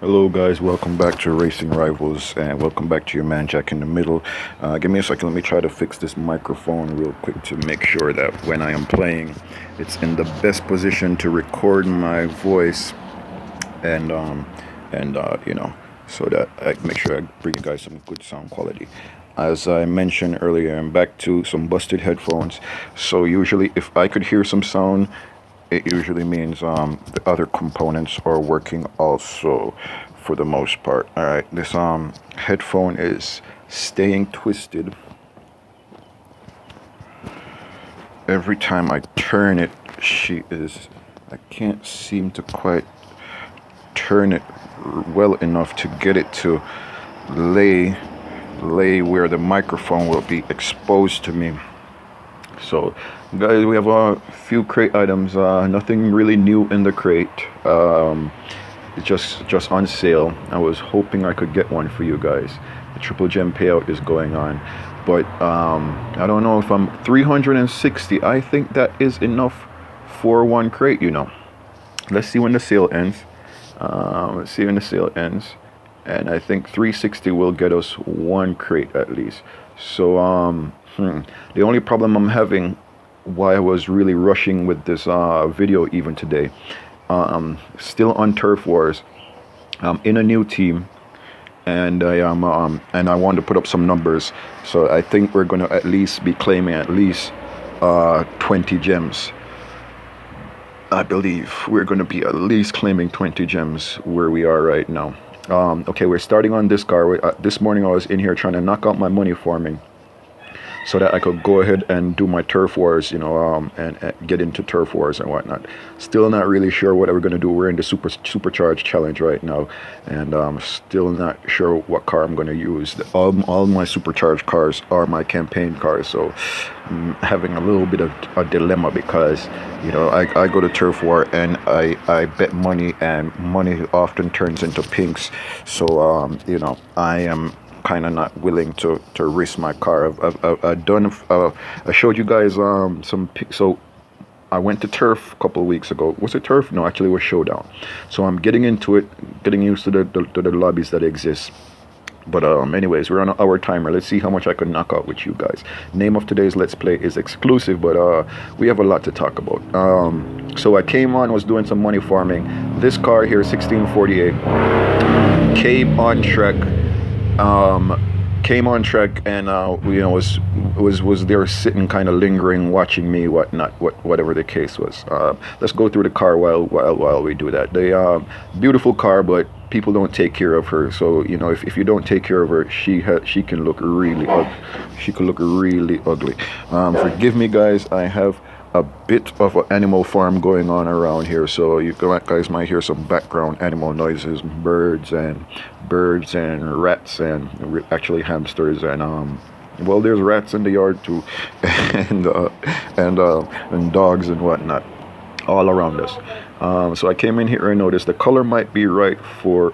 Hello guys, welcome back to Racing Rivals and welcome back to your man Jack in the Middle. Give me a second, let me try to fix this microphone real quick to make sure that when I am playing it's in the best position to record my voice and so that I make sure I bring you guys some good sound quality. As I mentioned earlier, I'm back to some busted headphones. So usually if I could hear some sound, it usually means the other components are working also for the most part. All right, this headphone is staying twisted every time I turn it. I can't seem to quite turn it well enough to get it to lay where the microphone will be exposed to me. So guys, we have a few crate items, nothing really new in the crate, it's just on sale. I was hoping I could get one for you guys. The triple gem payout is going on, but I don't know if I'm 360. I think that is enough for one crate, let's see when the sale ends. Let's see when the sale ends, and I think 360 will get us one crate at least. So the only problem I'm having, why I was really rushing with this video even today, still on Turf Wars. I'm in a new team, and I am and I want to put up some numbers. So I think we're going to at least be claiming at least 20 gems. I believe we're going to be at least claiming 20 gems where we are right now. Okay, we're starting on this car. This morning I was in here trying to knock out my money farming so that I could go ahead and do my turf wars, and get into turf wars and whatnot. Still not really sure what we're going to do. We're in the supercharged challenge right now, and still not sure what car I'm going to use. All my supercharged cars are my campaign cars, so I'm having a little bit of a dilemma because I go to turf war and I bet money, and money often turns into pinks. So I am kind of not willing to risk my car. I've done. I showed you guys so I went to turf a couple of weeks ago. Was it turf? No, actually it was showdown. So I'm getting into it, getting used to the lobbies that exist. But anyways, we're on our timer. Let's see how much I can knock out with you guys. Name of today's let's play is Xclusive, but we have a lot to talk about. So I came on, was doing some money farming. This car here, 1648, came on track. Came on track and was there sitting kind of lingering, watching me, whatever the case was. Let's go through the car while we do that. The beautiful car, but people don't take care of her. So if you don't take care of her, she can look really ugly. She could look really ugly. Forgive me guys, I have a bit of an animal farm going on around here, so you guys might hear some background animal noises, birds and rats, and actually hamsters, and well, there's rats in the yard too, and dogs and whatnot all around us. So I came in here and noticed the color might be right for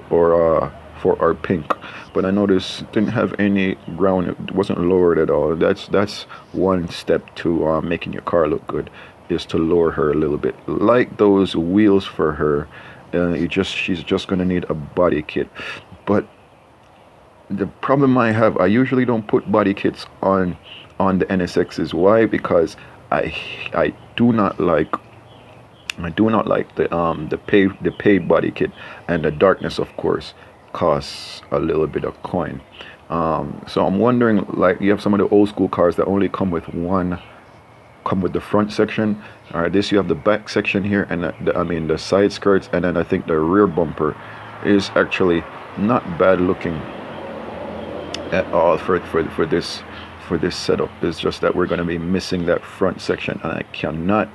our pink, but I noticed it didn't have any ground. It wasn't lowered at all. That's one step to making your car look good, is to lower her a little bit, like those wheels for her. She's just gonna need a body kit. But the problem I have, I usually don't put body kits on the NSXs. Why? Because I do not like the paid body kit, and the darkness of course costs a little bit of coin. So I'm wondering, like, you have some of the old school cars that only come with the front section. All right, this you have the back section here, and the side skirts, and then I think the rear bumper is actually not bad looking at all for this setup. It's just that we're going to be missing that front section, and I cannot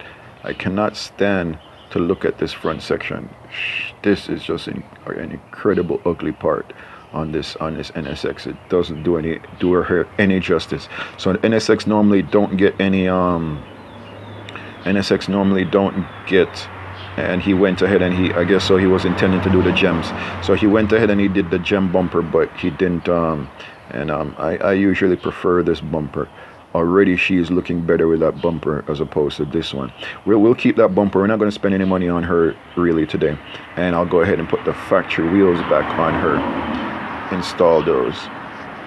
stand to look at this front section. This is just an incredible ugly part on this NSX. It doesn't do her any justice. So the NSX normally don't get any and he went ahead and I guess so he was intending to do the gems. So he went ahead and he did the gem bumper, but he didn't and I usually prefer this bumper already she is looking better with that bumper as opposed to this one. We'll keep that bumper. We're not going to spend any money on her really today, and I'll go ahead and put the factory wheels back on her, install those,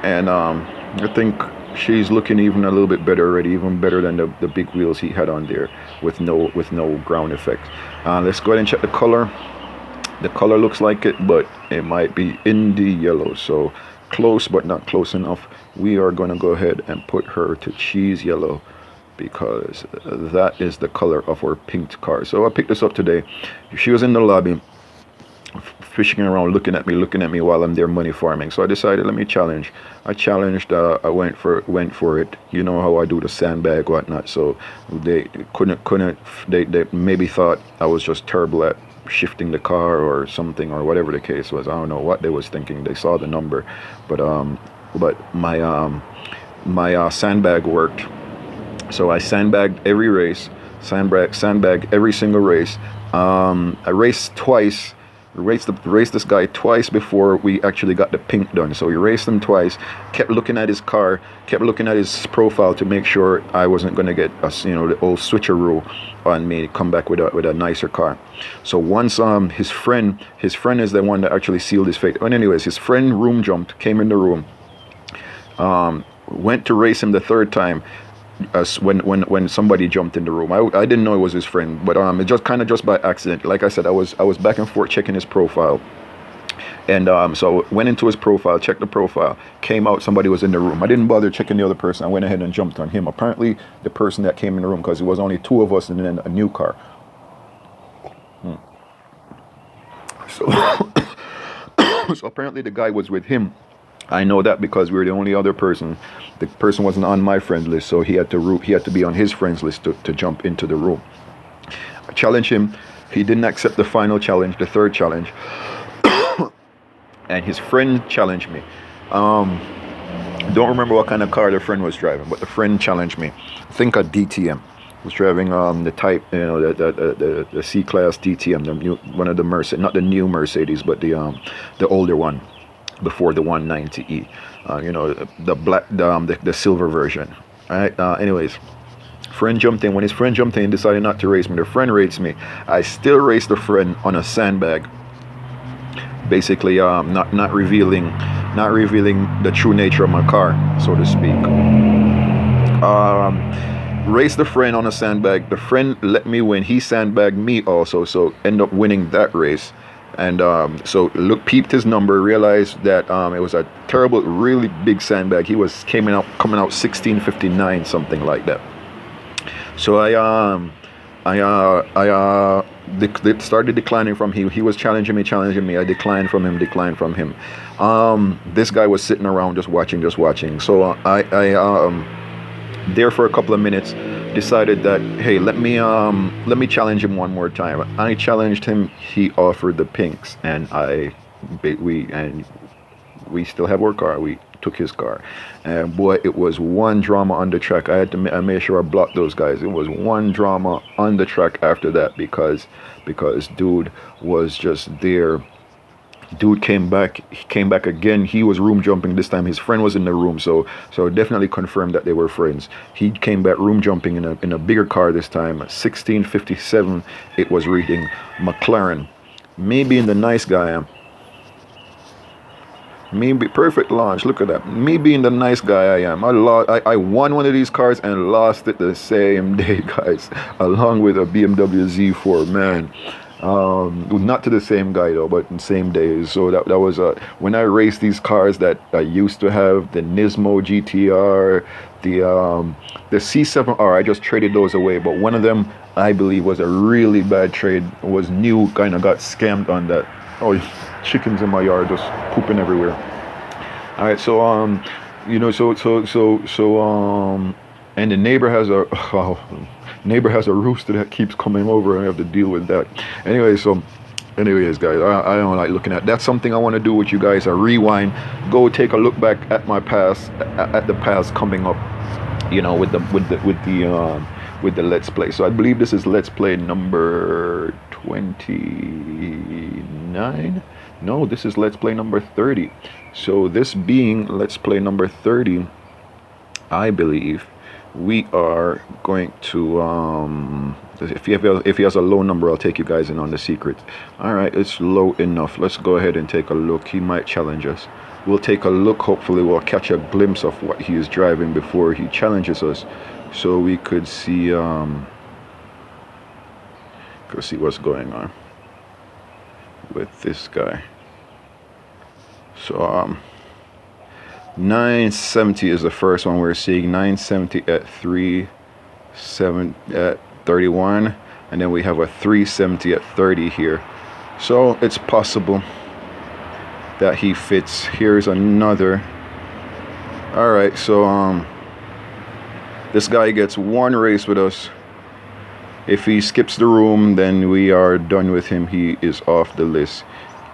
and I think she's looking even a little bit better already, even better than the big wheels he had on there with no ground effect. Let's go ahead and check the color. The color looks like it, but it might be Indie yellow, so close but not close enough. We are going to go ahead and put her to cheese yellow, because that is the color of our pink car. So I picked this up today. She was in the lobby fishing around, looking at me while I'm there money farming. So I decided, let me challenge. I challenged. I went for it. You know how I do the sandbag whatnot. So they couldn't. They maybe thought I was just terrible at shifting the car or something, or whatever the case was. I don't know what they was thinking. They saw the number, but my sandbag worked. So I sandbagged every race, sandbag every single race. I raced twice. Raced this guy twice before we actually got the pink done. So we raced him twice, kept looking at his car, kept looking at his profile to make sure I wasn't going to get the old switcheroo on me, come back with a nicer car. So once his friend is the one that actually sealed his fate. But anyways, his friend room jumped, came in the room, went to race him the third time. When somebody jumped in the room, I didn't know it was his friend, but it just by accident. Like I said, I was back and forth checking his profile, and so went into his profile, checked the profile, came out, somebody was in the room. I didn't bother checking the other person. I went ahead and jumped on him. Apparently, the person that came in the room, because it was only two of us and then a new car. So, so apparently the guy was with him. I know that because we were the only other person. The person wasn't on my friend list, so he had to be on his friends list to jump into the room. I challenged him. He didn't accept the final challenge, the third challenge, and his friend challenged me. Don't remember what kind of car the friend was driving, but the friend challenged me. I think a DTM. Was driving the type, the C-Class DTM, the new one of the Mercedes, not the new Mercedes, but the older one before the 190e, the black, the silver version. All right. Anyways, friend jumped in. When his friend jumped in, he decided not to race me. The friend raced me. I still raced the friend on a sandbag. Basically, not revealing the true nature of my car, so to speak. Raced the friend on a sandbag. The friend let me win. He sandbagged me also, so end up winning that race. And so peeped his number, realized that it was a terrible, really big sandbag. He was coming out 1659, something like that. So I started declining from him. He was challenging me. I declined from him. This guy was sitting around just watching. So I there for a couple of minutes, decided that, hey, let me challenge him one more time. I challenged him. He offered the pinks, and we still have our car. We took his car, and boy, it was one drama on the track. I made sure I blocked those guys. It was one drama on the track after that, because dude was just there. Dude came back again. He was room jumping this time. His friend was in the room, so definitely confirmed that they were friends. He came back room jumping in a bigger car this time. 1657 it was reading. McLaren. Me being the nice guy I am. Perfect launch. Look at that. Me being the nice guy I am. I won one of these cars and lost it the same day, guys, along with a BMW Z4, man. Not to the same guy though, but in the same days. So that was when I raced these cars that I used to have, the Nismo GTR, the C7R. I just traded those away, but one of them I believe was a really bad trade. It was new, kind of got scammed on that. Oh, chickens in my yard just pooping everywhere. All right, so and the neighbor has a rooster that keeps coming over, and I have to deal with that. Anyways, guys, I don't like looking at. That's something I want to do with you guys. A rewind, go take a look back at my past, at the past coming up, with the Let's Play. So I believe this is Let's Play number 29. No, this is Let's Play number 30. So this being Let's Play number 30, I believe we are going to if he has a low number, I'll take you guys in on the secret. All right, it's low enough. Let's go ahead and take a look. He might challenge us. We'll take a look. Hopefully we'll catch a glimpse of what he is driving before he challenges us, so we could see what's going on with this guy. So 970 is the first one we're seeing. 970 at 31, and then we have a 370 at 30 here. So it's possible that he fits. Here's another. All right, so this guy gets one race with us. If he skips the room, then we are done with him. He is off the list.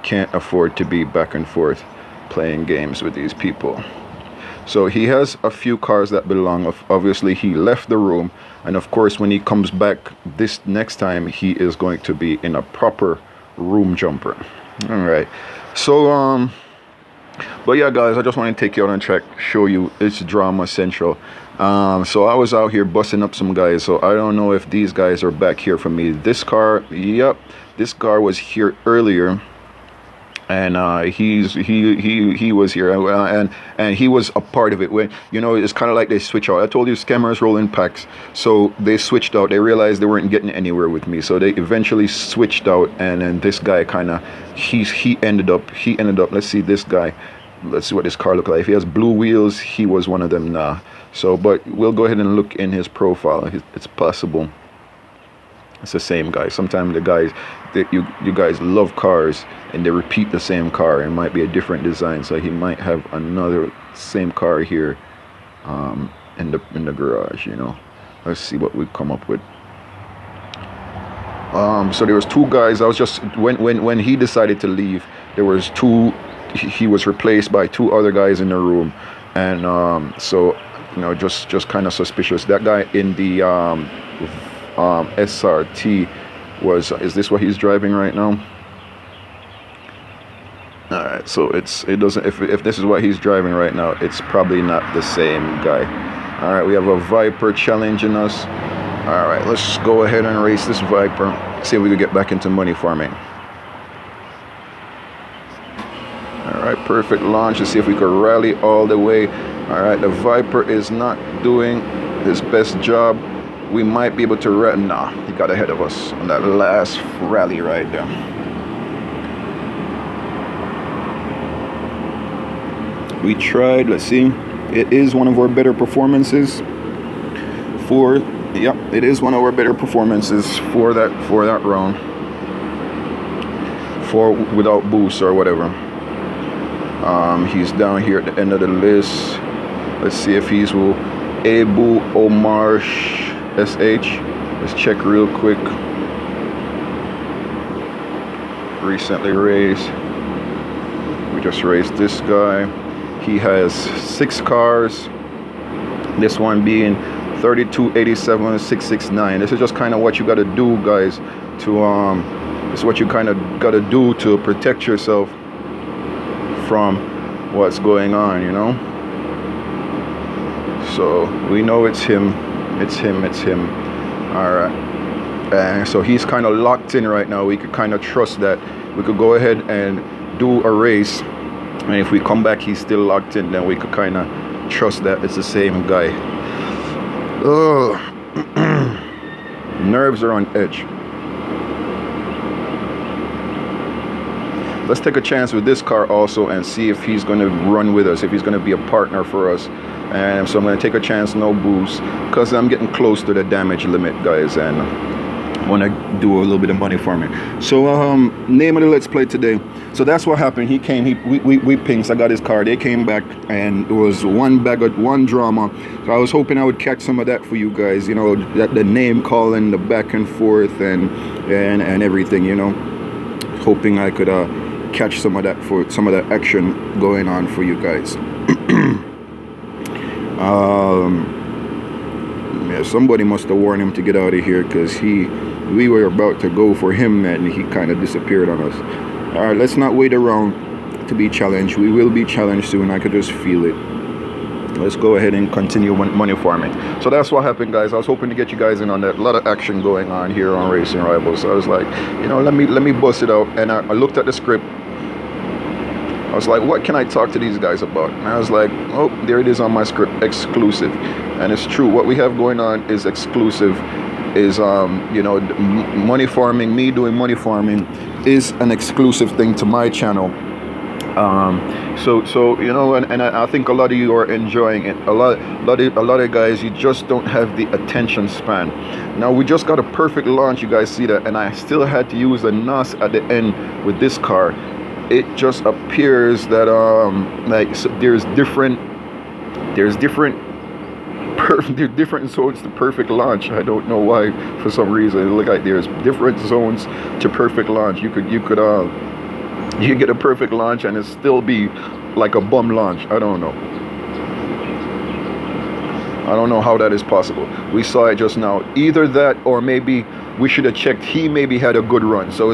Can't afford to be back and forth playing games with these people. So he has a few cars that belong. Obviously he left the room, and of course when he comes back this next time, he is going to be in a proper room jumper. All right, so but yeah guys, I just want to take you out on track, show you it's drama central. So I was out here busting up some guys, so I don't know if these guys are back here for me. This car, yep, this car was here earlier, and he was here, and he was a part of it. When, you know, it's kind of like they switch out. I told you scammers roll in packs, so they switched out. They realized they weren't getting anywhere with me, so they eventually switched out. And then this guy kind of he ended up. Let's see this guy. Let's see what this car looked like. If he has blue wheels, he was one of them. Nah. So, but we'll go ahead and look in his profile. It's possible it's the same guy. Sometimes the guys that you guys love cars and they repeat the same car. It might be a different design, so he might have another same car here in the garage. You know, let's see what we come up with. So there was two guys. I was just when he decided to leave, there was two. He was replaced by two other guys in the room, and so you know, just kind of suspicious. That guy in the SRT is this what he's driving right now? All right, so it doesn't, if this is what he's driving right now, it's probably not the same guy. All right, we have a Viper challenging us. All right, let's go ahead and race this Viper, see if we can get back into money farming. All right, perfect launch. Let's see if we could rally all the way. All right, the Viper is not doing his best job. We might be able to nah, he got ahead of us on that last rally right there. We tried. Let's see. It is one of our better performances it is one of our better performances for that round, without boost or whatever. He's down here at the end of the list. Let's see if he's Abu Omar SH. Let's check real quick. Recently raised. We just raised this guy. He has 6 cars. This one being 3287 669. This is just kind of what you got to do, guys. This is what you kind of got to do to protect yourself from what's going on, you know. So we know it's him. All right, and so he's kind of locked in right now. We could kind of trust that we could go ahead and do a race, and if we come back he's still locked in, then we could kind of trust that it's the same guy. Oh, nerves are on edge. Let's take a chance with this car also and see if he's going to run with us, if he's going to be a partner for us. And so I'm going to take a chance, no boost, because I'm getting close to the damage limit, guys, and I want to do a little bit of money farming. So name of the let's play today. So that's what happened. He came, we pinged. I got his car. They came back, and it was one drama. So I was hoping I would catch some of that for you guys, you know, the name calling, the back and forth, and everything, you know. Hoping I could catch some of that, for some of the action going on for you guys. Yeah, somebody must have warned him to get out of here, because we were about to go for him and he kind of disappeared on us. All right, let's not wait around to be challenged. We will be challenged soon. I could just feel it. let's go ahead and continue money farming. So that's what happened, guys. I was hoping to get you guys in on that. A lot of action going on here on Racing Rivals. So I was like, you know, let me bust it out. And I looked at the script. I was like, what can I talk to these guys about? And I was like, oh, there it is on my script, exclusive. And it's true. What we have going on is exclusive. Is you know, money farming. Me doing money farming is an exclusive thing to my channel. So you know, and I think a lot of you are enjoying it. A lot of guys, you just don't have the attention span. Now we just got a perfect launch, you guys see that, and I still had to use a NOS at the end with this car. It just appears that like, so there's different zones to perfect launch. I don't know why, for some reason. It look like there's different zones to perfect launch. You could get a perfect launch and it still be like a bum launch. I don't know how that is possible. We saw it just now. Either that, or maybe we should have checked. He maybe had a good run. So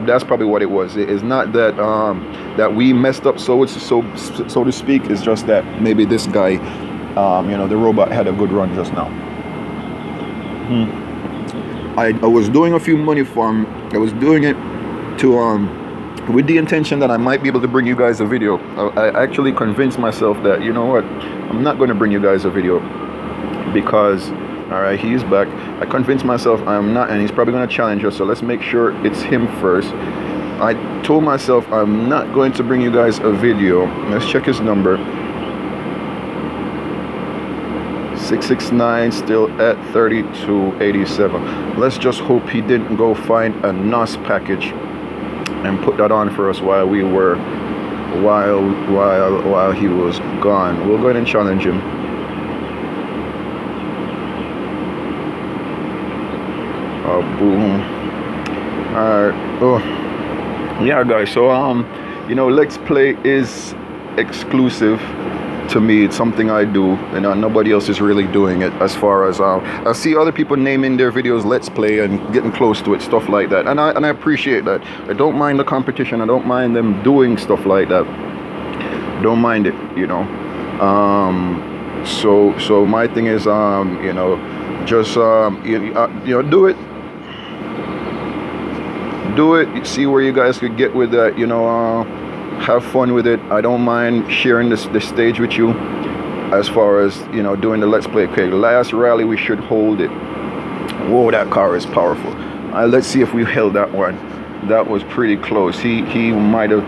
that's probably what it was. It's not that that we messed up, so to speak. It's just that maybe this guy, you know, the robot had a good run just now. I was doing a few money farm. I was doing it to with the intention that I might be able to bring you guys a video. I actually convinced myself that, you know what, I'm not going to bring you guys a video because, all right, he's back. I convinced myself I'm not, and he's probably going to challenge us, so let's make sure it's him first. I told myself I'm not going to bring you guys a video. Let's check his number. 669, still at 3287. Let's just hope he didn't go find a NOS package and put that on for us while he was gone. We'll go ahead and challenge him. Oh, boom. Alright. Oh, yeah, guys. So you know, Let's Play is exclusive to me. It's something I do, and nobody else is really doing it. As far as I see other people naming their videos Let's Play and getting close to it, stuff like that, and I appreciate that. I don't mind the competition. I don't mind them doing stuff like that. Don't mind it, you know. So my thing is, you know, just you know, do it. See where you guys could get with that, you know. Have fun with it. I don't mind sharing this stage with you, as far as, you know, doing the Let's Play. Okay, last rally we should hold it. Whoa, that car is powerful. Let's see if we held that one. That was pretty close. He might have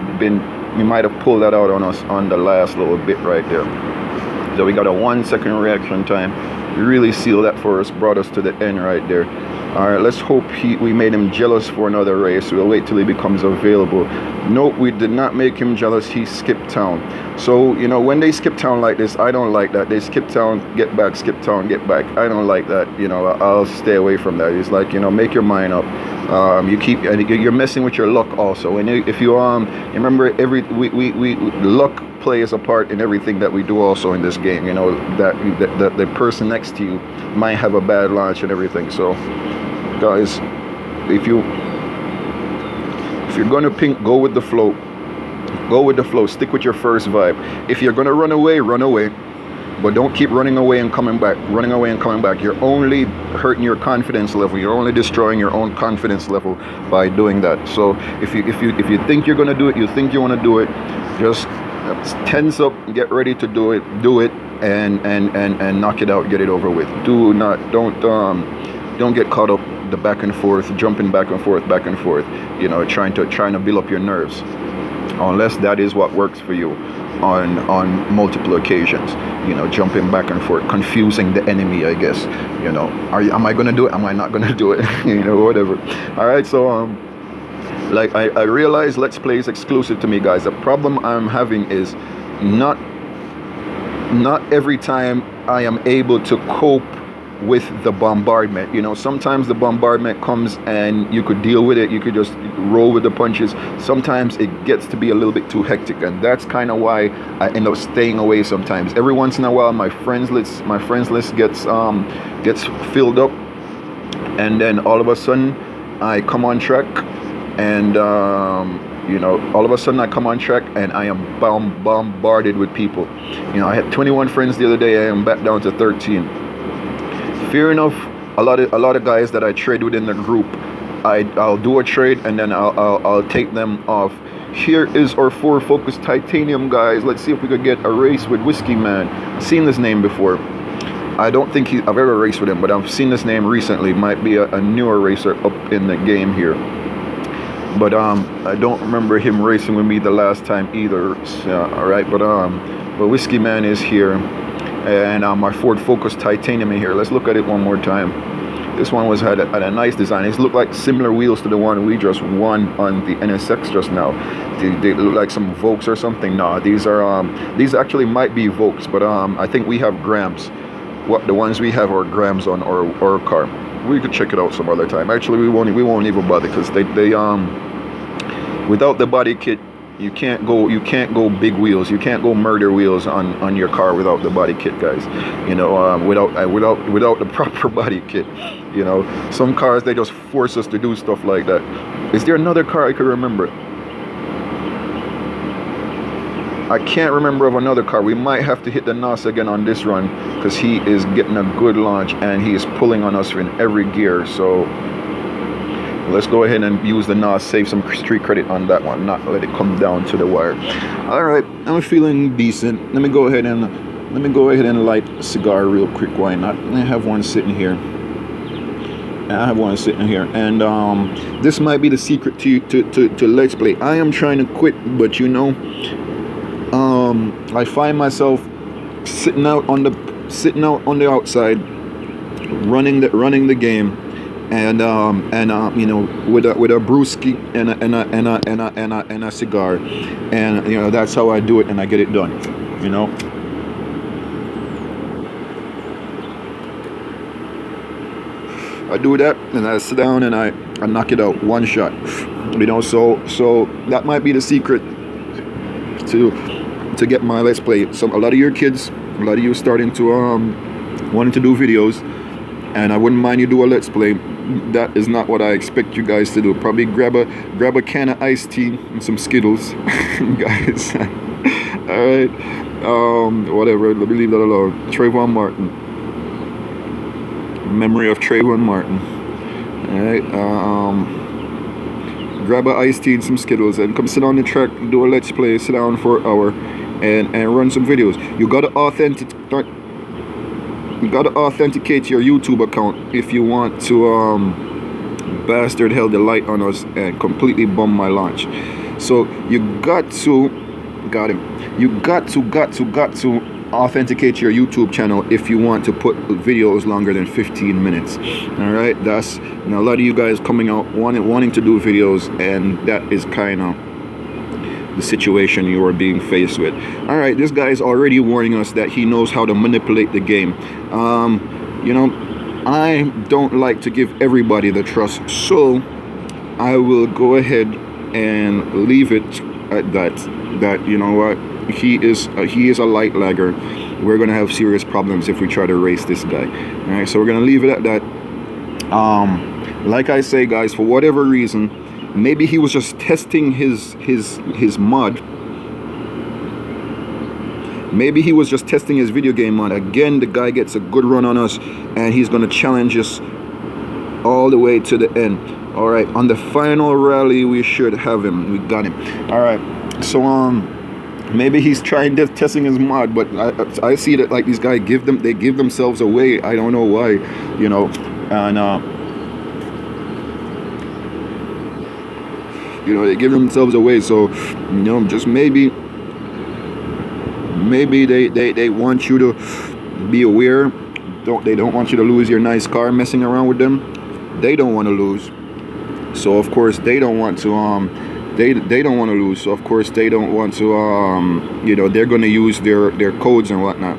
pulled that out on us on the last little bit right there. So we got a 1 second reaction time. Really sealed that for us, brought us to the end right there. All right, let's hope we made him jealous for another race. We'll wait till he becomes available. Nope, we did not make him jealous. He skipped town. So, you know, when they skip town like this, I don't like that. They skip town, get back, skip town, get back. I don't like that. You know, I'll stay away from that. It's like, you know, make your mind up. You're messing with your luck also. And if you remember, luck plays a part in everything that we do also in this game. You know, that the person next to you might have a bad launch and everything. So guys, if you're gonna pink, go with the flow. Stick with your first vibe. If you're gonna run away, but don't keep running away and coming back. You're only hurting your confidence level. You're only destroying your own confidence level by doing that. So if you think you're gonna do it, you think you want to do it, just tense up, get ready to do it, and knock it out, get it over with. Don't get caught up the back and forth, jumping back and forth, you know, trying to build up your nerves, unless that is what works for you on multiple occasions, you know, jumping back and forth, confusing the enemy, I guess, you know. Am I gonna do it? Am I not gonna do it? You know, whatever. All right, so like I realize Let's Play is exclusive to me, guys. The problem I'm having is not every time I am able to cope with the bombardment. You know, sometimes the bombardment comes and you could deal with it, you could just roll with the punches. Sometimes it gets to be a little bit too hectic, and that's kind of why I end up staying away sometimes. Every once in a while my friends list gets filled up, and then all of a sudden I come on track, and You know, all of a sudden I come on track and I am bombarded with people. You know, I had 21 friends the other day. I am back down to 13. Fair enough. A lot of guys that I trade within the group, I'll do a trade and then I'll take them off. Here is our 4 Focus Titanium guys. Let's see if we could get a race with Whiskey Man. I've seen this name before. I don't think I've ever raced with him, but I've seen this name recently. Might be a newer racer up in the game here. But I don't remember him racing with me the last time either. So, all right, but Whiskey Man is here, and my Ford Focus Titanium in here. Let's look at it one more time. This one had a nice design. These look like similar wheels to the one we just won on the NSX just now. They look like some Vokes or something. No, these actually might be Vokes, but I think we have Grams. The ones we have are Grams on our car. We could check it out some other time. Actually, we won't even bother, because they without the body kit, you can't go big wheels. You can't go murder wheels on your car without the body kit, guys. You know, without the proper body kit. You know, some cars, they just force us to do stuff like that. Is there another car I could remember? I can't remember of another car. We might have to hit the NOS again on this run, because he is getting a good launch and he is pulling on us in every gear. So let's go ahead and use the NOS, save some street credit on that one, not let it come down to the wire. All right, I'm feeling decent. Let me go ahead and light a cigar real quick. Why not? I have one sitting here. And this might be the secret to Let's Play. I am trying to quit, but you know, I find myself sitting out on the outside, running the game, and you know, with a brewski and a cigar, and you know, that's how I do it, and I get it done. You know. I do that, and I sit down and I knock it out, one shot. You know, so that might be the secret to get my Let's Play. A lot of your kids, a lot of you starting to wanting to do videos, and I wouldn't mind you do a Let's Play. That is not what I expect you guys to do. Probably grab a can of iced tea and some Skittles, guys. All right, whatever. Let me leave that alone. Trayvon Martin. Memory of Trayvon Martin. All right. Grab an iced tea and some Skittles and come sit on the track, do a Let's Play, sit down for an hour and run some videos. You gotta authenticate your YouTube account if you want to bastard hell the light on us and completely bum my launch. So you got to authenticate your YouTube channel if you want to put videos longer than 15 minutes. All right, that's now a lot of you guys coming out wanting to do videos, and that is kind of the situation you are being faced with. All right, this guy is already warning us that he knows how to manipulate the game. You know, I don't like to give everybody the trust, so I will go ahead and leave it at that you know what, he is a light lagger. We're gonna have serious problems if we try to race this guy. All right, so we're gonna leave it at that. Like I say, guys, for whatever reason, maybe he was just testing his mod. Maybe he was just testing his video game mod. Again, the guy gets a good run on us, and he's gonna challenge us all the way to the end. All right, on the final rally, we should have him. We got him. All right, so maybe he's trying testing his mod, but I see that like these guys give themselves away. I don't know why, you know, and you know, they give themselves away. So you know, just maybe they want you to be aware. They don't want you to lose your nice car messing around with them. They don't want to lose, so of course they don't want to they don't want to lose, so of course they don't want to you know, they're going to use their codes and whatnot.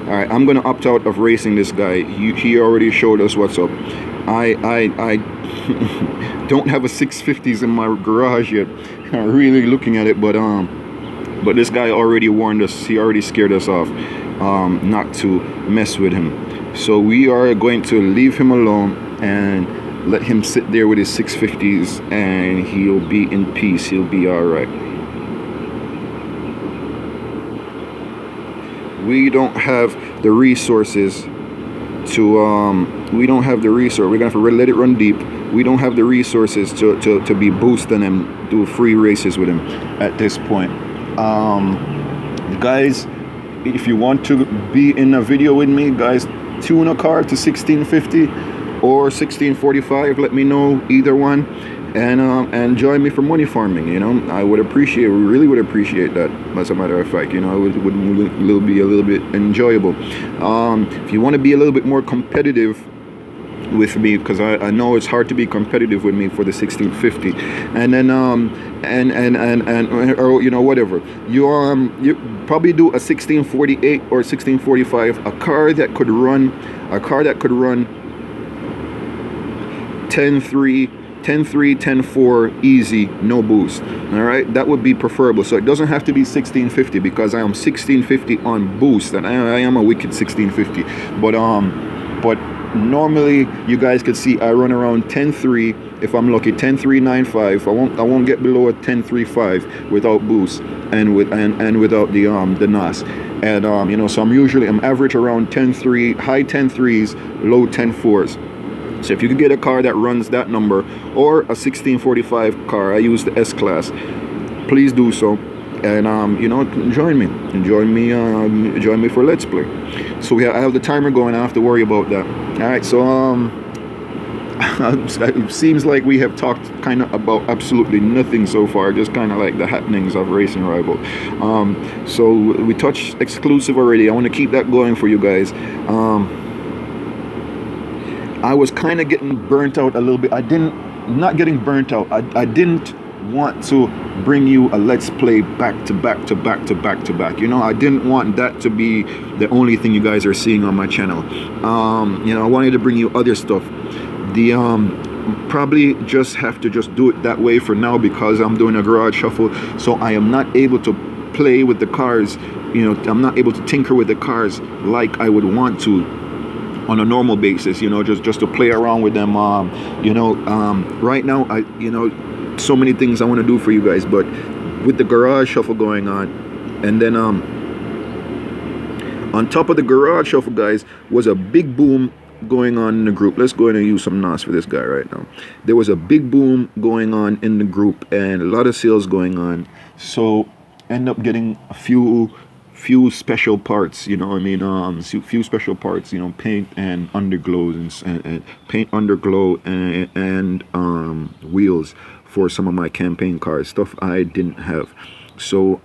All right, I'm going to opt out of racing this guy. He already showed us what's up. I don't have a 650s in my garage yet. I'm really looking at it, but this guy already warned us. He already scared us off not to mess with him. So we are going to leave him alone, and let him sit there with his 650s, and he'll be in peace. He'll be all right. We don't have the resources to we don't have the resource. We're gonna have to let it run deep. We don't have the resources to be boosting him, do free races with him at this point. Guys, if you want to be in a video with me, guys, tune a car to 1650 or 1645. Let me know either one, and join me for money farming. You know, I would appreciate, really would appreciate that. As a matter of fact, you know, it would be a little bit enjoyable. If you want to be a little bit more competitive with me, because I know it's hard to be competitive with me for the 1650, and then or you know, whatever, you probably do a 1648 or 1645, a car that could run 10.3, 10.4 easy, no boost. All right, that would be preferable. So it doesn't have to be 1650, because I am 1650 on boost, and I am a wicked 1650. But normally you guys could see I run around 10.3 if I'm lucky, 10.395. I won't get below a 10.35 without boost and without the NOS. And you know, so I'm average around 10.3, high 10.3s, low 10.4s. So if you could get a car that runs that number, or a 1645 car, I use the S class, please do so. And you know, join me for Let's Play. So I have the timer going. I don't have to worry about that. All right, so it seems like we have talked kind of about absolutely nothing so far, just kind of like the happenings of Racing Rival. So we touched Xclusive already. I want to keep that going for you guys. I was kind of getting burnt out a little bit. Not getting burnt out. I didn't want to bring you a Let's Play back to back. You know, I didn't want that to be the only thing you guys are seeing on my channel. You know, I wanted to bring you other stuff. The probably just have to just do it that way for now, because I'm doing a garage shuffle, so I am not able to play with the cars. You know, I'm not able to tinker with the cars like I would want to on a normal basis, you know, just to play around with them. You know, right now, you know, so many things I want to do for you guys, but with the garage shuffle going on, and then on top of the garage shuffle, guys, was a big boom going on in the group. Let's go ahead and use some NOS for this guy right now. There was a big boom going on in the group, and a lot of sales going on, so end up getting a few special parts, you know what I mean, few special parts, you know, paint and underglows and paint underglow and wheels for some of my campaign cars, stuff I didn't have. So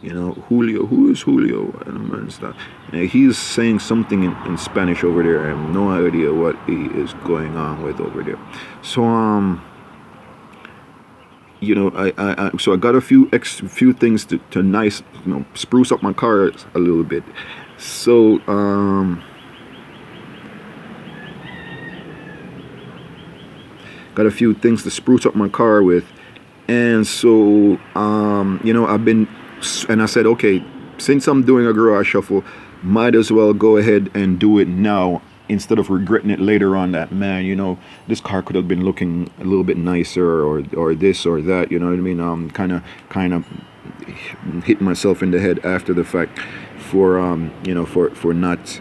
you know, Julio, who is Julio? And stuff. He's saying something in Spanish over there. I have no idea what he is going on with over there. So you know, so I got a few things to nice, you know, spruce up my car a little bit. So got a few things to spruce up my car with, and so you know, and I said, okay, since I'm doing a garage shuffle, might as well go ahead and do it now, instead of regretting it later on, that, man, you know, this car could have been looking a little bit nicer, or this or that, you know what I mean. Kind of hit myself in the head after the fact for you know, for not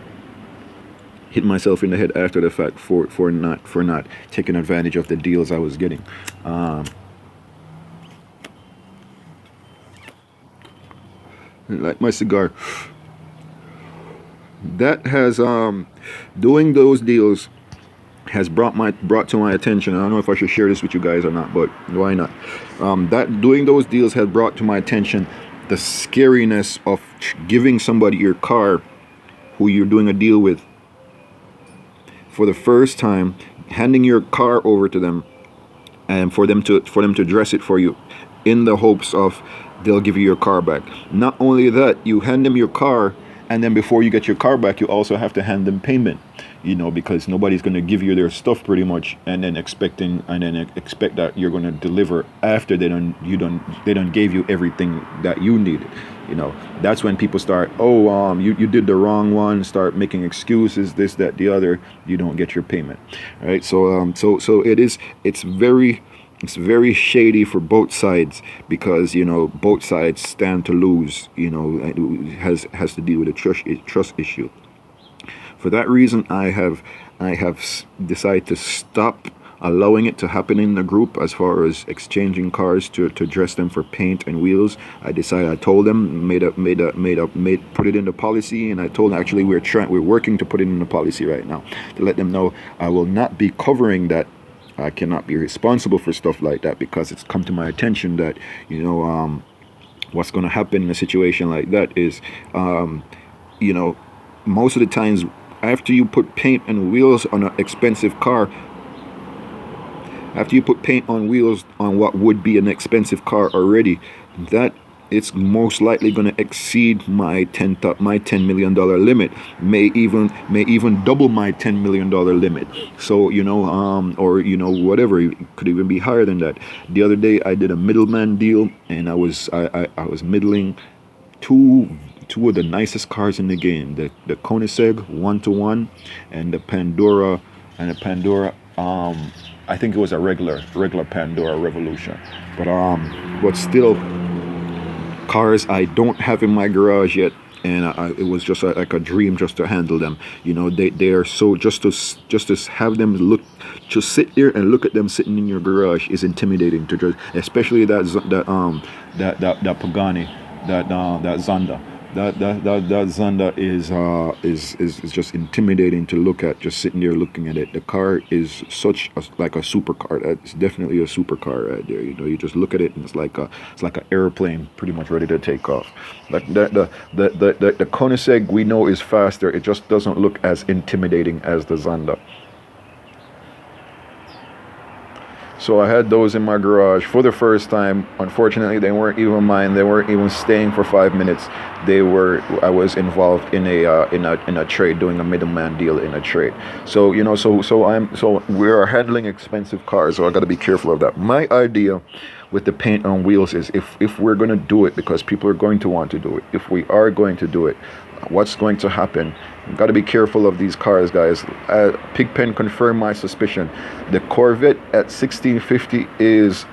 hit myself in the head after the fact for not taking advantage of the deals I was getting. Like my cigar, that has doing those deals has brought to my attention. I don't know if I should share this with you guys or not, but why not? That doing those deals has brought to my attention the scariness of giving somebody your car who you're doing a deal with for the first time, handing your car over to them, and for them to dress it for you, in the hopes of they'll give you your car back. Not only that, you hand them your car, And then before you get your car back, you also have to hand them payment, because nobody's going to give you their stuff pretty much, and then expect that you're going to deliver after they don't gave you everything that you needed. That's when people start, you did the wrong one, start making excuses, this, that, the other. You don't get your payment, right? So it's very shady for both sides, because both sides stand to lose. It has to deal with a trust issue. For that reason, I have decided to stop allowing it to happen in the group as far as exchanging cars to dress them for paint and wheels. I told them, put it in the policy, and I told them, actually we're working to put it in the policy right now, to let them know I will not be covering that. I cannot be responsible for stuff like that, because it's come to my attention that what's going to happen in a situation like that is most of the times, after you put paint and wheels on an expensive car, after you put paint on wheels on what would be an expensive car already, that it's most likely going to exceed my $10 million limit, may even double my $10 million limit. So or whatever, it could even be higher than that. The other day I did a middleman deal, and I was middling two of the nicest cars in the game, the Koenigsegg 1-to-1 and the Pandora. I think it was a regular Pandora Revolution, but still, cars I don't have in my garage yet, and it was just like a dream just to handle them. They are so, just to have them look, just sit there and look at them sitting in your garage is intimidating to just, especially that Pagani, that Zonda. That Zonda is just intimidating to look at, just sitting there looking at it. The car is like a supercar. It's definitely a supercar right there. You just look at it and it's like an airplane pretty much ready to take off. Like the Koenigsegg we know is faster. It just doesn't look as intimidating as the Zonda. So I had those in my garage for the first time. Unfortunately, they weren't even mine. They weren't even staying for 5 minutes. I was involved in a trade, doing a middleman deal in a trade. So we are handling expensive cars. So I got to be careful of that. My idea with the paint on wheels is, if we're going to do it, because people are going to want to do it, if we are going to do it, what's going to happen? You've got to be careful of these cars, guys. Pigpen confirmed my suspicion. The Corvette at 1650 is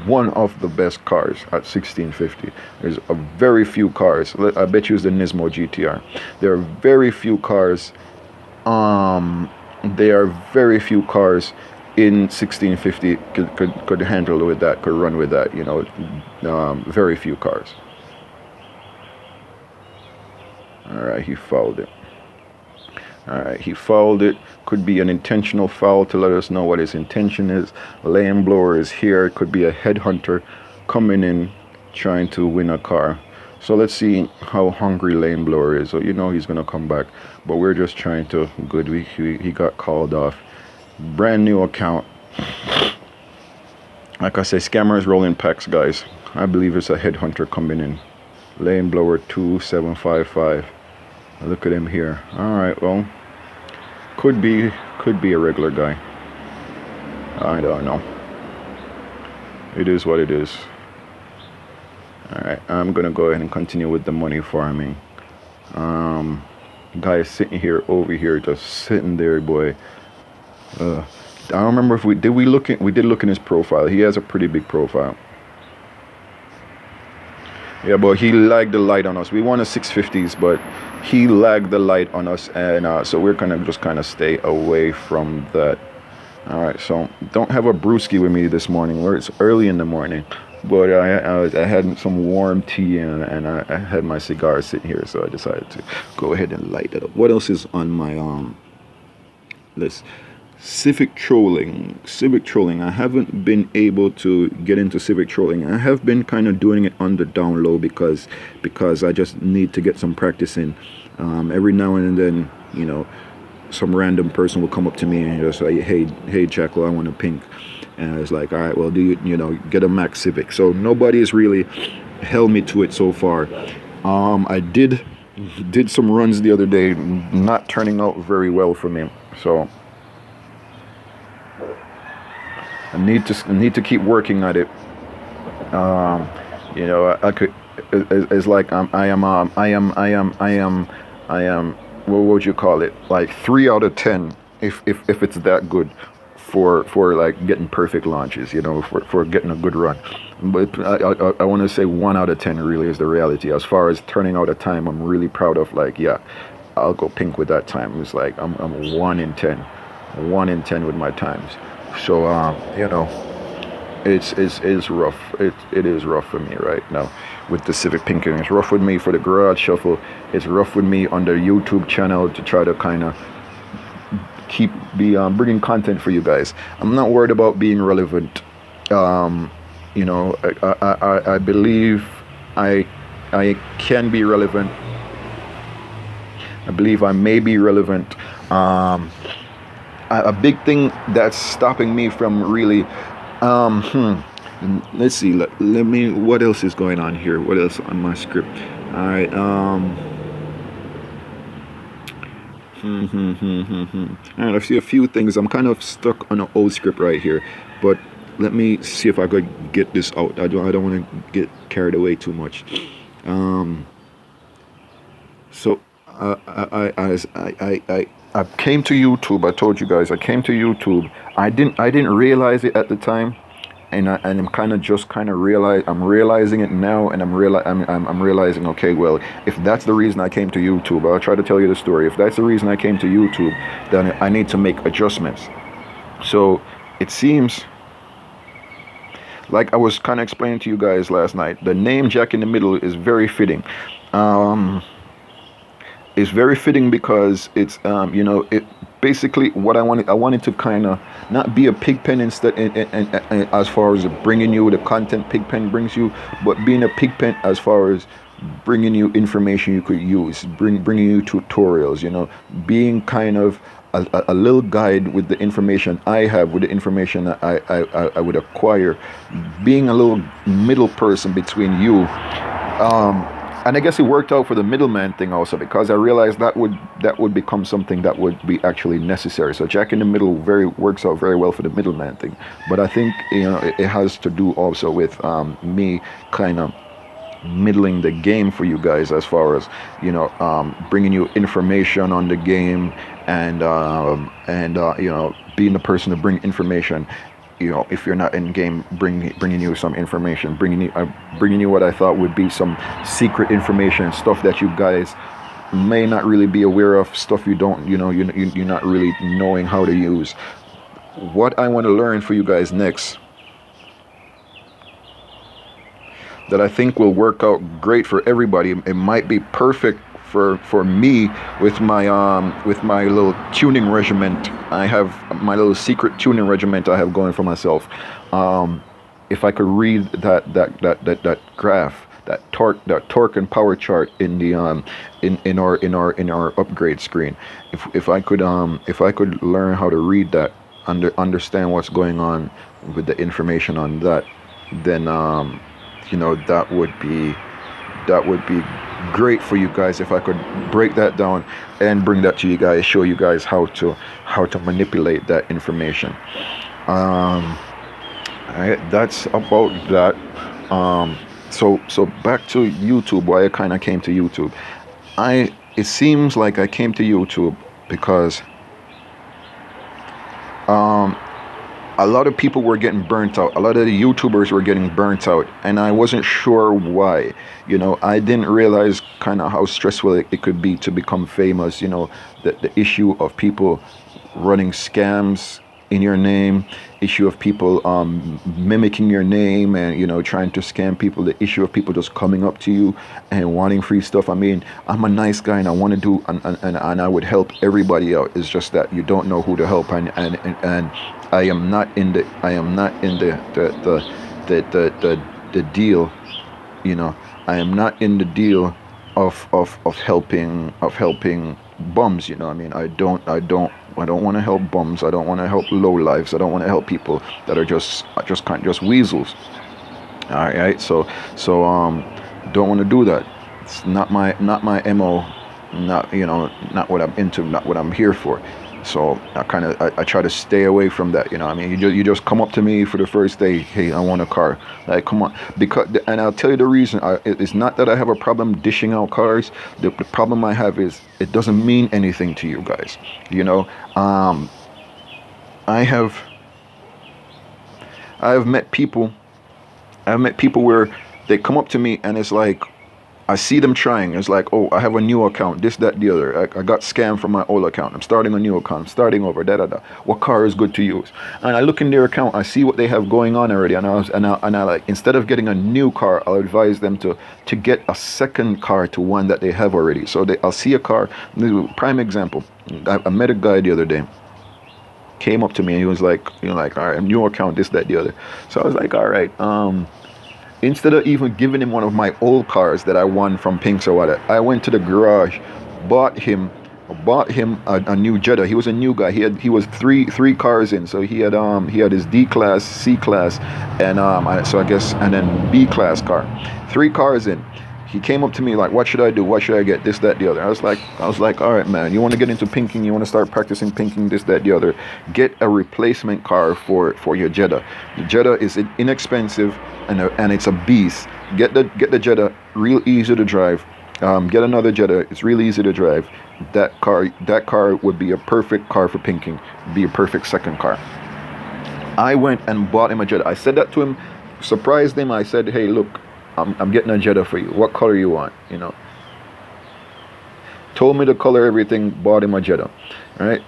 one of the best cars at 1650. There's a very few cars. I bet you it's the Nismo GTR. There are very few cars. There are very few cars in 1650 could handle with that, could run with that. Very few cars. Alright, he fouled it. Could be an intentional foul to let us know what his intention is. Lane blower is here. It could be a headhunter coming in trying to win a car. So let's see how hungry lane blower is. So he's going to come back. But we're just trying to... Good, he got called off. Brand new account. Like I say, scammers rolling packs, guys. I believe it's a headhunter coming in. Lane blower 2755. Look at him here. Alright, well, could be a regular guy. I don't know. It is what it is. Alright, I'm gonna go ahead and continue with the money farming. Guy is sitting here, over here, just sitting there, boy. I don't remember if we did look in his profile. He has a pretty big profile. Yeah, but he lagged the light on us. We wanted 650s, but he lagged the light on us, and so we're gonna just kind of stay away from that. All right, so don't have a brewski with me this morning. It's early in the morning, but I had some warm tea and I had my cigar sitting here, so I decided to go ahead and light it up. What else is on my list? Civic trolling. I haven't been able to get into Civic trolling. I have been kind of doing it on the down low because I just need to get some practice in. Every now and then, some random person will come up to me and just say, hey Jackal, I want a pink. And I was like, all right, well, do you get a Max Civic? So nobody has really held me to it so far. I did did some runs the other day, not turning out very well for me. So I need to keep working at it. You know, I could. It's like I am. What would you call it? Like 3 out of 10, if it's that good, for like getting perfect launches. You know, for getting a good run. But I want to say 1 out of 10 really is the reality. As far as turning out a time, I'm really proud of. Like, yeah, I'll go pink with that time. It's like I'm 1 in 10, 1 in 10 with my times. So you know, it's rough. It is rough for me right now with the Civic pinking. It's rough with me for the garage shuffle. It's rough with me on the YouTube channel to try to kind of keep bringing content for you guys. I'm not worried about being relevant. You know, I believe I can be relevant. I believe I may be relevant. A big thing that's stopping me from really let's see, let me, what else is going on here, what else on my script? All right, all right, I see a few things. I'm kind of stuck on an old script right here, but let me see if I could get this out. I don't want to get carried away too much. So I came to YouTube. I told you guys I came to YouTube. I didn't realize it at the time, and I'm kind of I'm realizing it now, and I'm realizing, okay, well, if that's the reason I came to YouTube, I'll try to tell you the story. If that's the reason I came to YouTube, then I need to make adjustments. So it seems like I was kind of explaining to you guys last night. The name Jackinthemiddle is very fitting. It's very fitting because it's you know, it basically what I wanted to kind of not be a pigpen instead, as far as bringing you the content Pigpen brings you, but being a pigpen as far as bringing you information you could use, bringing you tutorials, you know, being kind of a little guide with the information I have, with the information that I would acquire, being a little middle person between you. And I guess it worked out for the middleman thing also, because I realized that would become something that would be actually necessary. So Jackinthemiddle works out very well for the middleman thing. But I think, you know, it has to do also with me kind of middling the game for you guys, as far as, you know, bringing you information on the game, and you know, being the person to bring information. You know, if you're not in game, bringing you some information, bringing you what I thought would be some secret information, stuff that you guys may not really be aware of, stuff you don't, you know, you're not really knowing how to use. What I want to learn for you guys next, that I think will work out great for everybody. It might be perfect for me with my little tuning regiment. I have my little secret tuning regiment I have going for myself. If I could read that graph, that torque and power chart in the in our upgrade screen, if I could learn how to read that, understand what's going on with the information on that, then you know, that would be great for you guys if I could break that down and bring that to you guys, show you guys how to manipulate that information. That's about that. So back to YouTube. Why I kind of came to YouTube. It seems like I came to YouTube because a lot of people were getting burnt out. A lot of the YouTubers were getting burnt out, and I wasn't sure why. You know, I didn't realize kind of how stressful it could be to become famous. You know, the issue of people running scams in your name, issue of people mimicking your name and, you know, trying to scam people, the issue of people just coming up to you and wanting free stuff. I mean, I'm a nice guy and I want to do and I would help everybody out. It's just that you don't know who to help, and I am not in the deal, you know. I am not in the deal of helping bums, you know. I mean, I don't want to help bums. I don't want to help low lives. I don't want to help people that are just weasels. All right, so don't want to do that. It's not my MO, not, you know, not what I'm into, not what I'm here for. So I try to stay away from that. You know, I mean, you just come up to me for the first day, hey, I want a car. Like, come on, because, and I'll tell you the reason. It's not that I have a problem dishing out cars. The problem I have is it doesn't mean anything to you guys. You know, I have met people. I've met people where they come up to me and it's like, I see them trying. It's like, oh, I have a new account, this, that, the other. I got scammed from my old account. I'm starting a new account. I'm starting over. Da da da. What car is good to use? And I look in their account. I see what they have going on already. And I like, instead of getting a new car, I'll advise them to get a second car to one that they have already. So I'll see a car. Prime example. I met a guy the other day. Came up to me and he was like, you know, like, all right, new account, this, that, the other. So I was like, all right. Instead of even giving him one of my old cars that I won from Pinks or whatever, I went to the garage, bought him a new Jetta. He was a new guy. He was three cars in. So he had his D class, C class, and so I guess, and then B class car. 3 cars in. He came up to me like, what should I do? What should I get? This, that, the other. I was like, all right, man, you want to get into pinking? You want to start practicing pinking? This, that, the other. Get a replacement car for your Jetta. The Jetta is inexpensive and it's a beast. Get the Jetta, real easy to drive. Get another Jetta. It's really easy to drive. That car would be a perfect car for pinking. Be a perfect second car. I went and bought him a Jetta. I said that to him, surprised him. I said, hey, look, I'm getting a Jetta for you. What color you want? You know. Told me the color, everything. Bought him a Jetta. All right.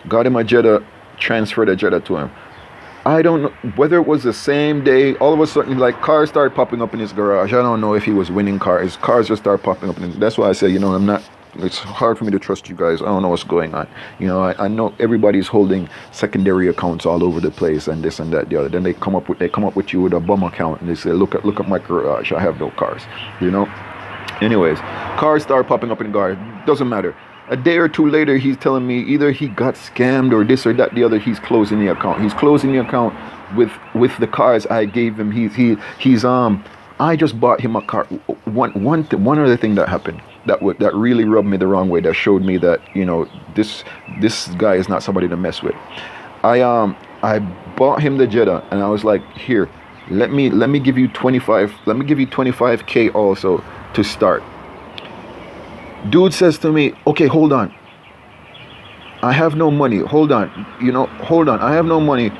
Got him a Jetta. Transferred a Jetta to him. I don't know whether it was the same day. All of a sudden, like, cars started popping up in his garage. I don't know if he was winning cars. Cars just started popping up. That's why I say, you know, it's hard for me to trust you guys. I don't know what's going on. You know, I know everybody's holding secondary accounts all over the place and this and that, the other. Then they come up with you with a bum account and they say, look at my garage. I have no cars. You know. Anyways, cars start popping up in the garage. Doesn't matter. A day or two later, he's telling me either he got scammed or this or that, the other. He's closing the account. He's closing the account with the cars I gave him. I just bought him a car. One other thing that happened that really rubbed me the wrong way. That showed me that, you know, this guy is not somebody to mess with. I bought him the Jetta and I was like, here, let me give you 25. Let me give you 25K also to start. Dude says to me, okay, hold on. I have no money. Hold on. I have no money.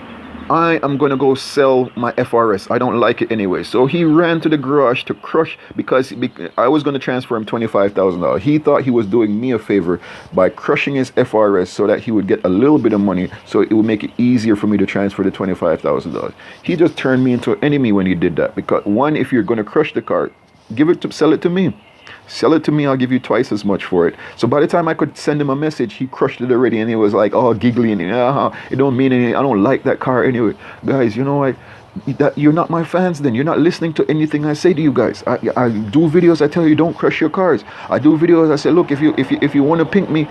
I am going to go sell my FRS. I don't like it anyway. So he ran to the garage to crush, because I was going to transfer him $25,000. He thought he was doing me a favor by crushing his FRS so that he would get a little bit of money, so it would make it easier for me to transfer the $25,000. He just turned me into an enemy when he did that. Because one, if you're going to crush the car, sell it to me. Sell it to me, I'll give you twice as much for it. So by the time I could send him a message, he crushed it already, and he was like, oh, giggly, and it don't mean anything. I don't like that car anyway. Guys, you know what? You're not my fans then. You're not listening to anything I say to you guys. I do videos, I tell you, don't crush your cars. I do videos, I say, look, if you want to pink me,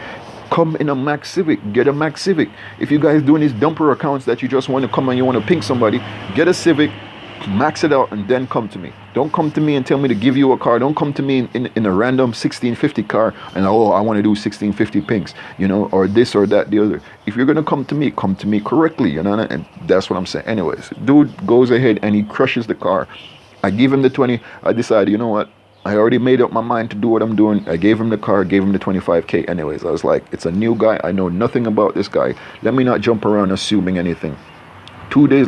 come in a Max Civic. Get a Max Civic. If you guys doing these dumper accounts that you just want to come and you want to pink somebody, get a Civic, max it out, and then come to me. Don't come to me and tell me to give you a car. Don't come to me in a random 1650 car and, oh, I want to do 1650 pinks, you know, or this or that, the other. If you're going to come to me correctly, you know, and that's what I'm saying. Anyways, dude goes ahead and he crushes the car. I give him the 20. I decided, you know what? I already made up my mind to do what I'm doing. I gave him the car, gave him the 25K. Anyways, I was like, it's a new guy. I know nothing about this guy. Let me not jump around assuming anything. 2 days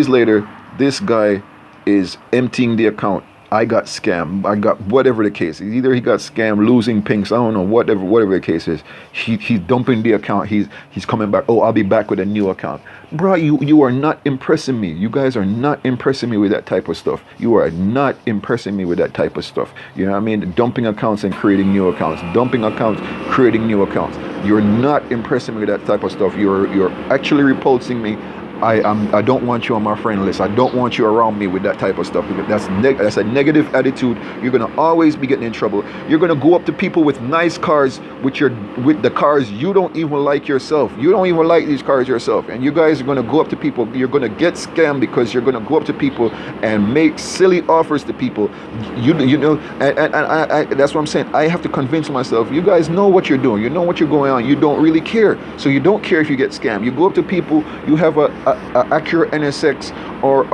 later, this guy is emptying the account. I got scammed. I got whatever the case is. Either he got scammed, losing pinks. I don't know. Whatever the case is. He's dumping the account. He's coming back. Oh, I'll be back with a new account. Bro, you are not impressing me. You guys are not impressing me with that type of stuff. You are not impressing me with that type of stuff. You know what I mean? Dumping accounts and creating new accounts. Dumping accounts, creating new accounts. You're not impressing me with that type of stuff. You're actually repulsing me. I don't want you on my friend list. I don't want you around me with that type of stuff. Because that's a negative attitude. You're gonna always be getting in trouble. You're gonna go up to people with nice cars, with the cars you don't even like yourself. You don't even like these cars yourself, and you guys are gonna go up to people. You're gonna get scammed because you're gonna go up to people and make silly offers to people. You know, and I that's what I'm saying. I have to convince myself. You guys know what you're doing. You know what you're going on. You don't really care. So you don't care if you get scammed. You go up to people. You have a Acura NSX or a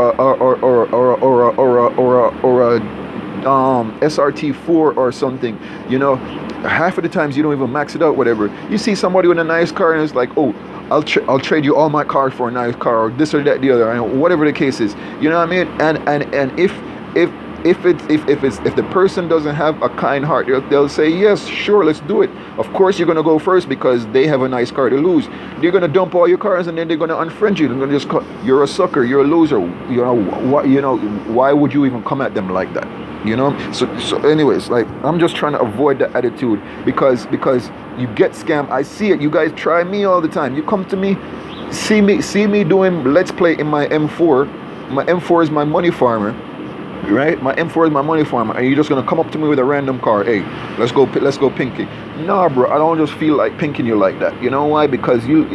SRT4 or something, you know, half of the times you don't even max it out, whatever. You see somebody with a nice car and it's like, oh, I'll trade you all my cars for a nice car, or this or that, the other, and whatever the case is, you know what I mean? And if the person doesn't have a kind heart, they'll say, yes, sure, let's do it. Of course you're gonna go first because they have a nice car to lose. They're gonna dump all your cars and then they're gonna unfriend you. They're gonna just call, you're a sucker, you're a loser. You know what? You know, why would you even come at them like that? You know. So anyways, like, I'm just trying to avoid that attitude because you get scammed. I see it. You guys try me all the time. You come to me, see me doing Let's Play in my M4. My M4 is my money farmer. Right, my M4 is my money farmer, and you're just gonna come up to me with a random car. Hey, let's go pinky. Nah, bro, I don't just feel like pinking you like that. You know why? Because you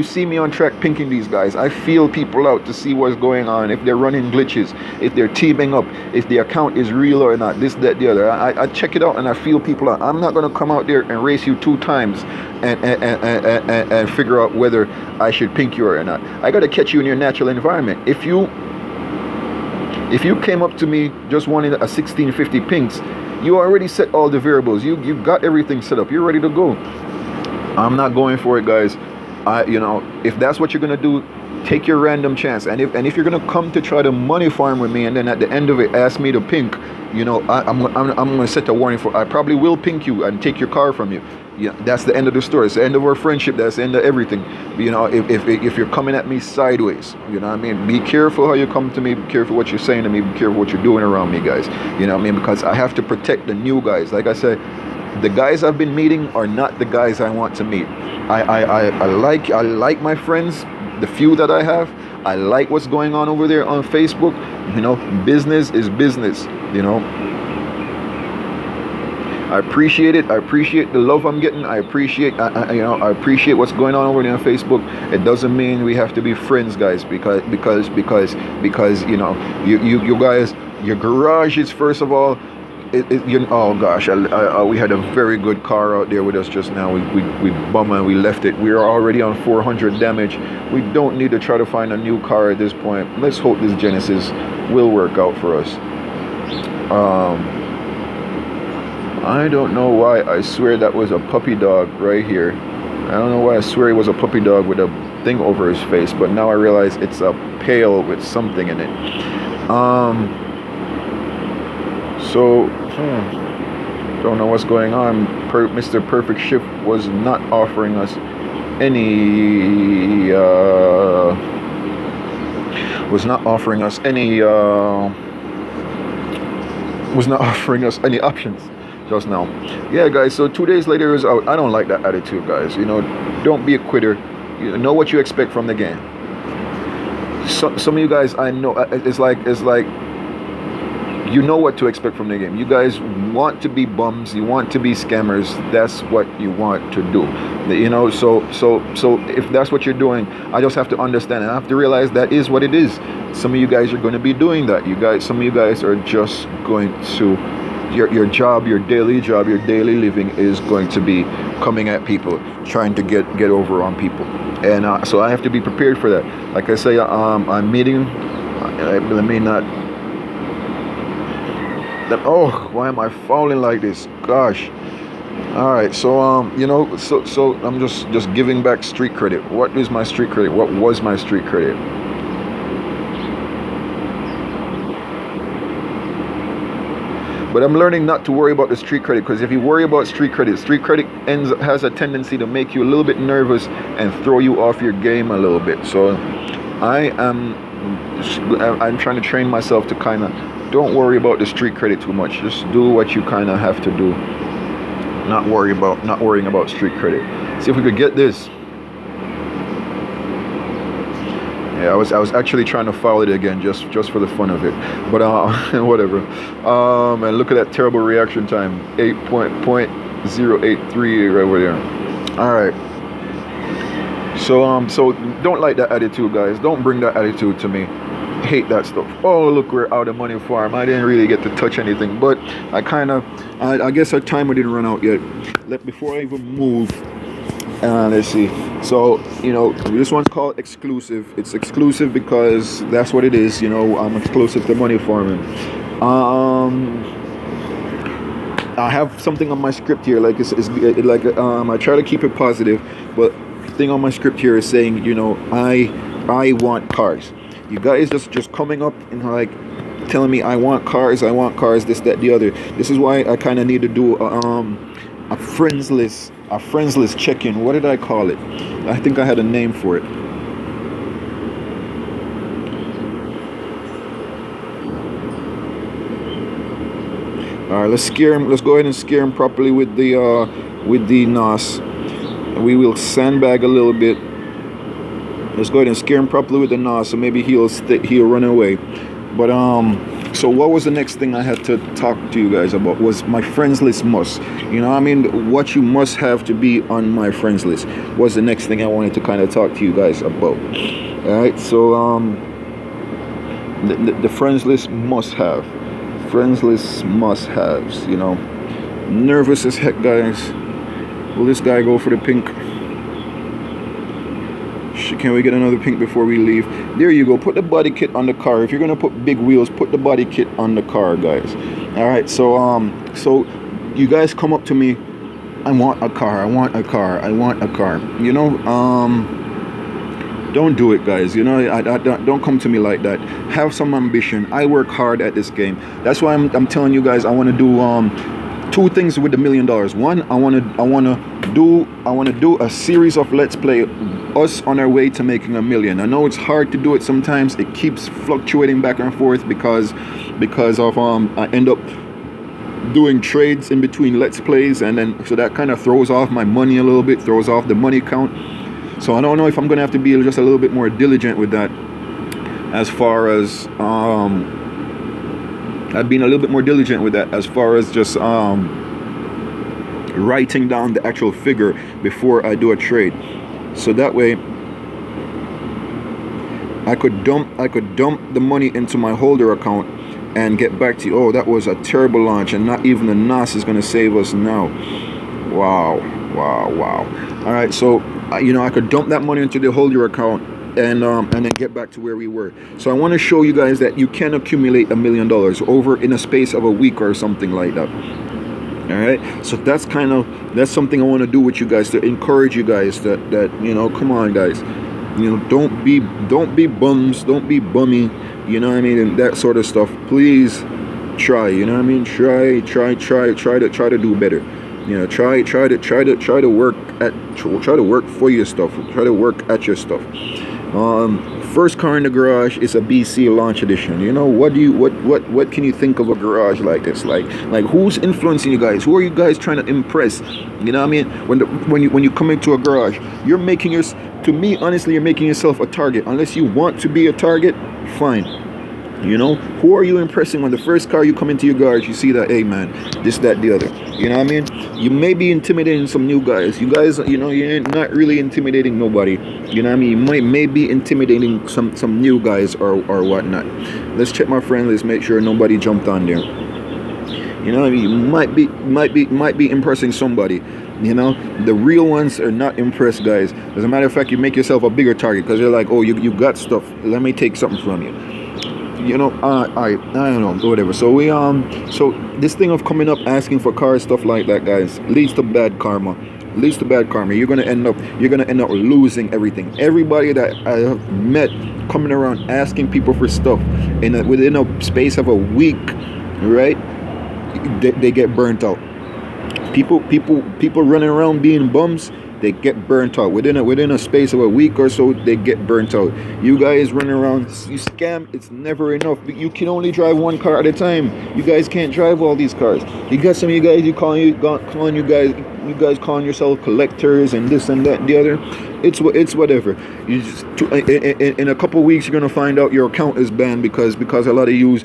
see me on track pinking these guys. I feel people out to see what's going on, if they're running glitches, if they're teaming up, if the account is real or not. This, that, the other. I check it out and I feel people out. I'm not gonna come out there and race you 2 times and figure out whether I should pink you or not. I gotta catch you in your natural environment. If you came up to me just wanting a 1650 pinks, you already set all the variables. You got everything set up. You're ready to go. I'm not going for it, guys. You know, if that's what you're gonna do, take your random chance. And if you're gonna come to try to money farm with me, and then at the end of it ask me to pink, you know, I'm gonna set a warning for. I probably will pink you and take your car from you. Yeah, that's the end of the story. It's the end of our friendship. That's the end of everything. You know, if you're coming at me sideways, you know what I mean? Be careful how you come to me. Be careful what you're saying to me. Be careful what you're doing around me, guys. You know what I mean? Because I have to protect the new guys. Like I said, the guys I've been meeting are not the guys I want to meet. I like my friends, the few that I have. I like what's going on over there on Facebook. You know, business is business. You know. I appreciate it. I appreciate the love I'm getting. I appreciate, I appreciate what's going on over there on Facebook. It doesn't mean we have to be friends, guys, because you know, you guys, your garage is, first of all, oh gosh, we had a very good car out there with us just now. We bummed and we left it. We are already on 400 damage. We don't need to try to find a new car at this point. Let's hope this Genesis will work out for us. I don't know why I swear that was a puppy dog right here. I don't know why I swear it was a puppy dog with a thing over his face, but now I realize it's a pail with something in it. Don't know what's going on. Mr. Perfect Shift was not offering us any options just now. Yeah, guys, so 2 days later is out. I don't like that attitude, guys. You know, don't be a quitter. You know what you expect from the game. Some of you guys, I know, it's like you know what to expect from the game. You guys want to be bums, you want to be scammers. That's what you want to do. You know, so if that's what you're doing, I just have to understand and I have to realize that is what it is. Some of you guys are going to be doing that. Some of you guys are just going to, your job, your daily job, your daily living is going to be coming at people, trying to get over on people. And so I have to be prepared for that. Like I say, I'm meeting, let me not, oh, why am I falling like this? Gosh. All right, so you know, so I'm just giving back street credit. What is my street credit? What was my street credit? But I'm learning not to worry about the street credit, because if you worry about street credit has a tendency to make you a little bit nervous and throw you off your game a little bit. So I'm trying to train myself to kind of don't worry about the street credit too much. Just do what you kind of have to do. Not worrying about street credit. See if we could get this. Yeah, I was actually trying to follow it again just for the fun of it, but whatever. And look at that terrible reaction time, 8.083 right over there. All right. So don't like that attitude, guys. Don't bring that attitude to me. Hate that stuff. Oh, look, we're out of money farm. I didn't really get to touch anything, but I guess our timer didn't run out yet. Before I even move. Let's see. So, this one's called Xclusive. It's exclusive because that's what it is. I'm exclusive to money farming. I have something on my script here. I try to keep it positive, but the thing on my script here is saying, I want cars. You guys just coming up and telling me I want cars, this, that, the other. This is why I kind of need to do a friends list check-in. What did I call it? I think I had a name for it. All right, let's go ahead and scare him properly with the NOS. We will sandbag a little bit. Let's go ahead and scare him properly with the NOS, so maybe he'll run away. But so what was the next thing I had to talk to you guys about? Was my friends list must. What you must have to be on my friends list was the next thing I wanted to kind of talk to you guys about. All right, so the friends list must have. Friends list must-haves, Nervous as heck, guys. Will this guy go for the pink? Can we get another pink before we leave? There you go. Put the body kit on the car. If you're gonna put big wheels, put the body kit on the car, guys. All right. So you guys come up to me. I want a car. I want a car. I want a car. Don't do it, guys. Don't come to me like that. Have some ambition. I work hard at this game. That's why I'm telling you guys I want to do two things with the $1 million. One, I want to do a series of Let's Play us on our way to making $1 million. I know it's hard to do it sometimes. It keeps fluctuating back and forth because of I end up doing trades in between Let's Plays, and then so that kind of throws off my money a little bit, throws off the money count. So I don't know if I'm gonna have to be just a little bit more diligent with that, as far as I've been a little bit more diligent with that as far as just writing down the actual figure before I do a trade, so that way I could dump the money into my holder account and get back to you. Oh, that was a terrible launch, and not even the NOS is gonna save us now. Wow. All right, so I could dump that money into the holder account and then get back to where we were. So I want to show you guys that you can accumulate $1 million over in a space of a week or something like that. All right, so that's something I want to do with you guys, to encourage you guys that come on, guys, don't be bums, don't be bummy, and that sort of stuff. Please try, try to do better. Try to work for your stuff. Try to work at your stuff. First car in the garage is a BC launch edition. What can you think of a garage like this? Like who's influencing you guys? Who are you guys trying to impress? When you come into a garage, you're making to me, honestly, you're making yourself a target. Unless you want to be a target, fine. Who are you impressing? When the first car you come into your garage, you see that, hey man, this, that, the other. You may be intimidating some new guys. You guys, you're not really intimidating nobody. You may be intimidating some new guys or whatnot. Let's check my friend list, make sure nobody jumped on there. You might be impressing somebody. The real ones are not impressed, guys. As a matter of fact, you make yourself a bigger target because you're like, oh, you got stuff. Let me take something from you. I don't know, whatever. So so this thing of coming up asking for cars, stuff like that, guys, leads to bad karma. You're gonna end up losing everything. Everybody that I have met coming around asking people for stuff within a space of a week, right? They get burnt out. People running around being bums, they get burnt out within a space of a week or so. They get burnt out. You guys run around, you scam. It's never enough. You can only drive one car at a time. You guys can't drive all these cars. You got some of you guys calling you guys you guys calling yourself collectors and this and that and the other. It's whatever. You just in a couple of weeks you're gonna find out your account is banned because a lot of yous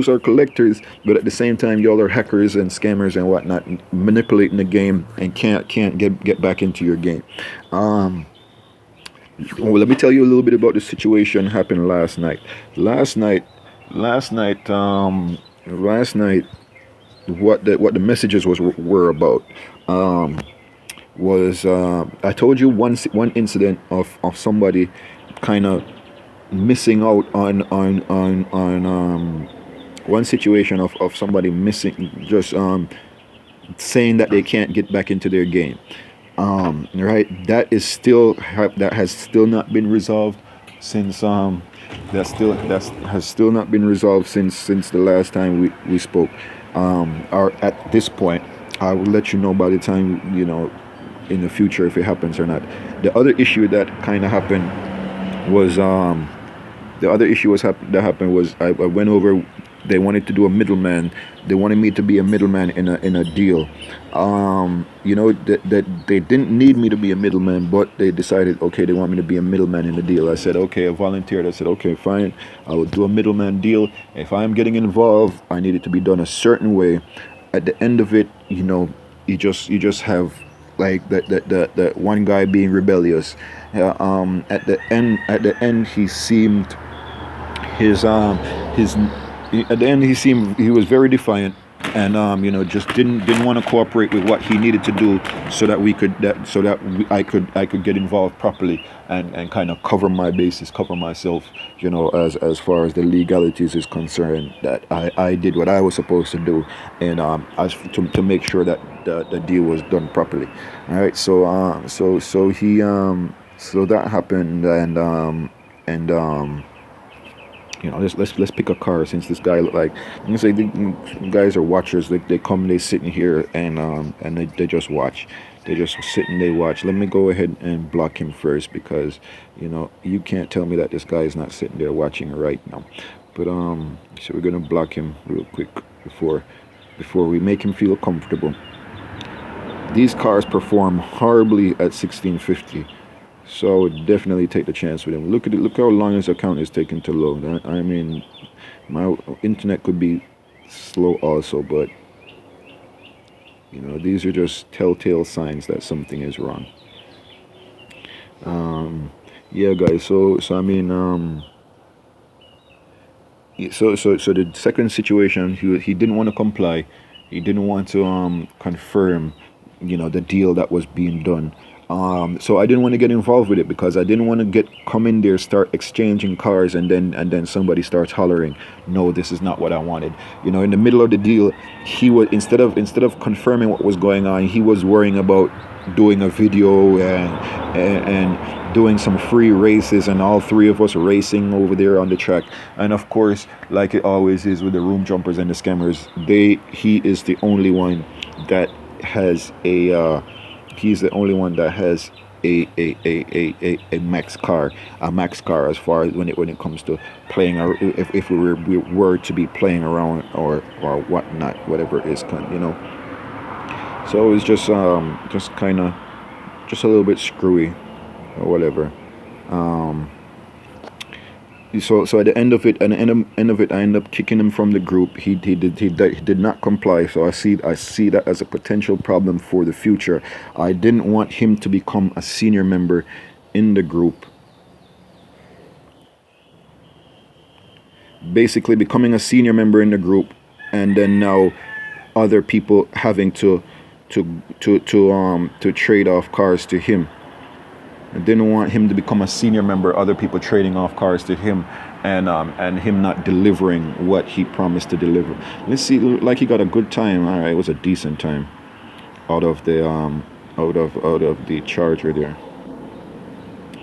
are collectors, but at the same time y'all are hackers and scammers and whatnot, manipulating the game and can't get back into your game. Well, let me tell you a little bit about the situation happened last night. Last night, what the messages were about. Was I told you one incident of somebody kind of missing out on one situation of somebody missing, just saying that they can't get back into their game. Right, that has still not been resolved since that has still not been resolved since the last time we spoke. Or at this point, I will let you know by the time, in the future, if it happens or not. The other issue that kind of happened was that happened was I went over. They wanted to do a middleman. They wanted me to be a middleman in a deal. That they didn't need me to be a middleman, but they decided, okay, they want me to be a middleman in the deal. I said, okay, I volunteered. I said, okay, fine, I will do a middleman deal. If I'm getting involved, I need it to be done a certain way. At the end of it, you just have like that one guy being rebellious. At the end, he seemed he was very defiant, and just didn't want to cooperate with what he needed to do so that I could get involved properly and kind of cover my bases, cover myself, as far as the legalities is concerned, that I did what I was supposed to do, and as to make sure that the deal was done properly. All right, so that happened, and let's pick a car, since this guy look like, I'm gonna say, the guys are watchers. They come, they sit in here, and they just watch. They just sit and they watch. Let me go ahead and block him first, because you can't tell me that this guy is not sitting there watching right now. But so we're gonna block him real quick before we make him feel comfortable. These cars perform horribly at 1650. So I would definitely take the chance with him. Look at it. Look how long his account is taking to load. I mean, my internet could be slow also, but these are just telltale signs that something is wrong. Yeah, guys. So I mean, so the second situation, he didn't want to comply. He didn't want to confirm, the deal that was being done. So I didn't want to get involved with it, because I didn't want to come in there, start exchanging cars, and then somebody starts hollering, no, this is not what I wanted. In the middle of the deal, he was, instead of confirming what was going on, he was worrying about doing a video and doing some free races, and all three of us racing over there on the track. And of course, like it always is with the room jumpers and the scammers, he is the only one that has he's the only one that has a max car, as far as when it comes to playing, if we were to be playing around or whatnot, whatever it is, So it's just kind of just a little bit screwy or whatever. So at the end of it, I end up kicking him from the group. He did not comply. So I see that as a potential problem for the future. I didn't want him to become a senior member in the group. Basically, becoming a senior member in the group, and then now other people having to trade off cars to him. I didn't want him to become a senior member, other people trading off cars to him, and him not delivering what he promised to deliver. Let's see, like he got a good time. All right, it was a decent time out of the Charger there.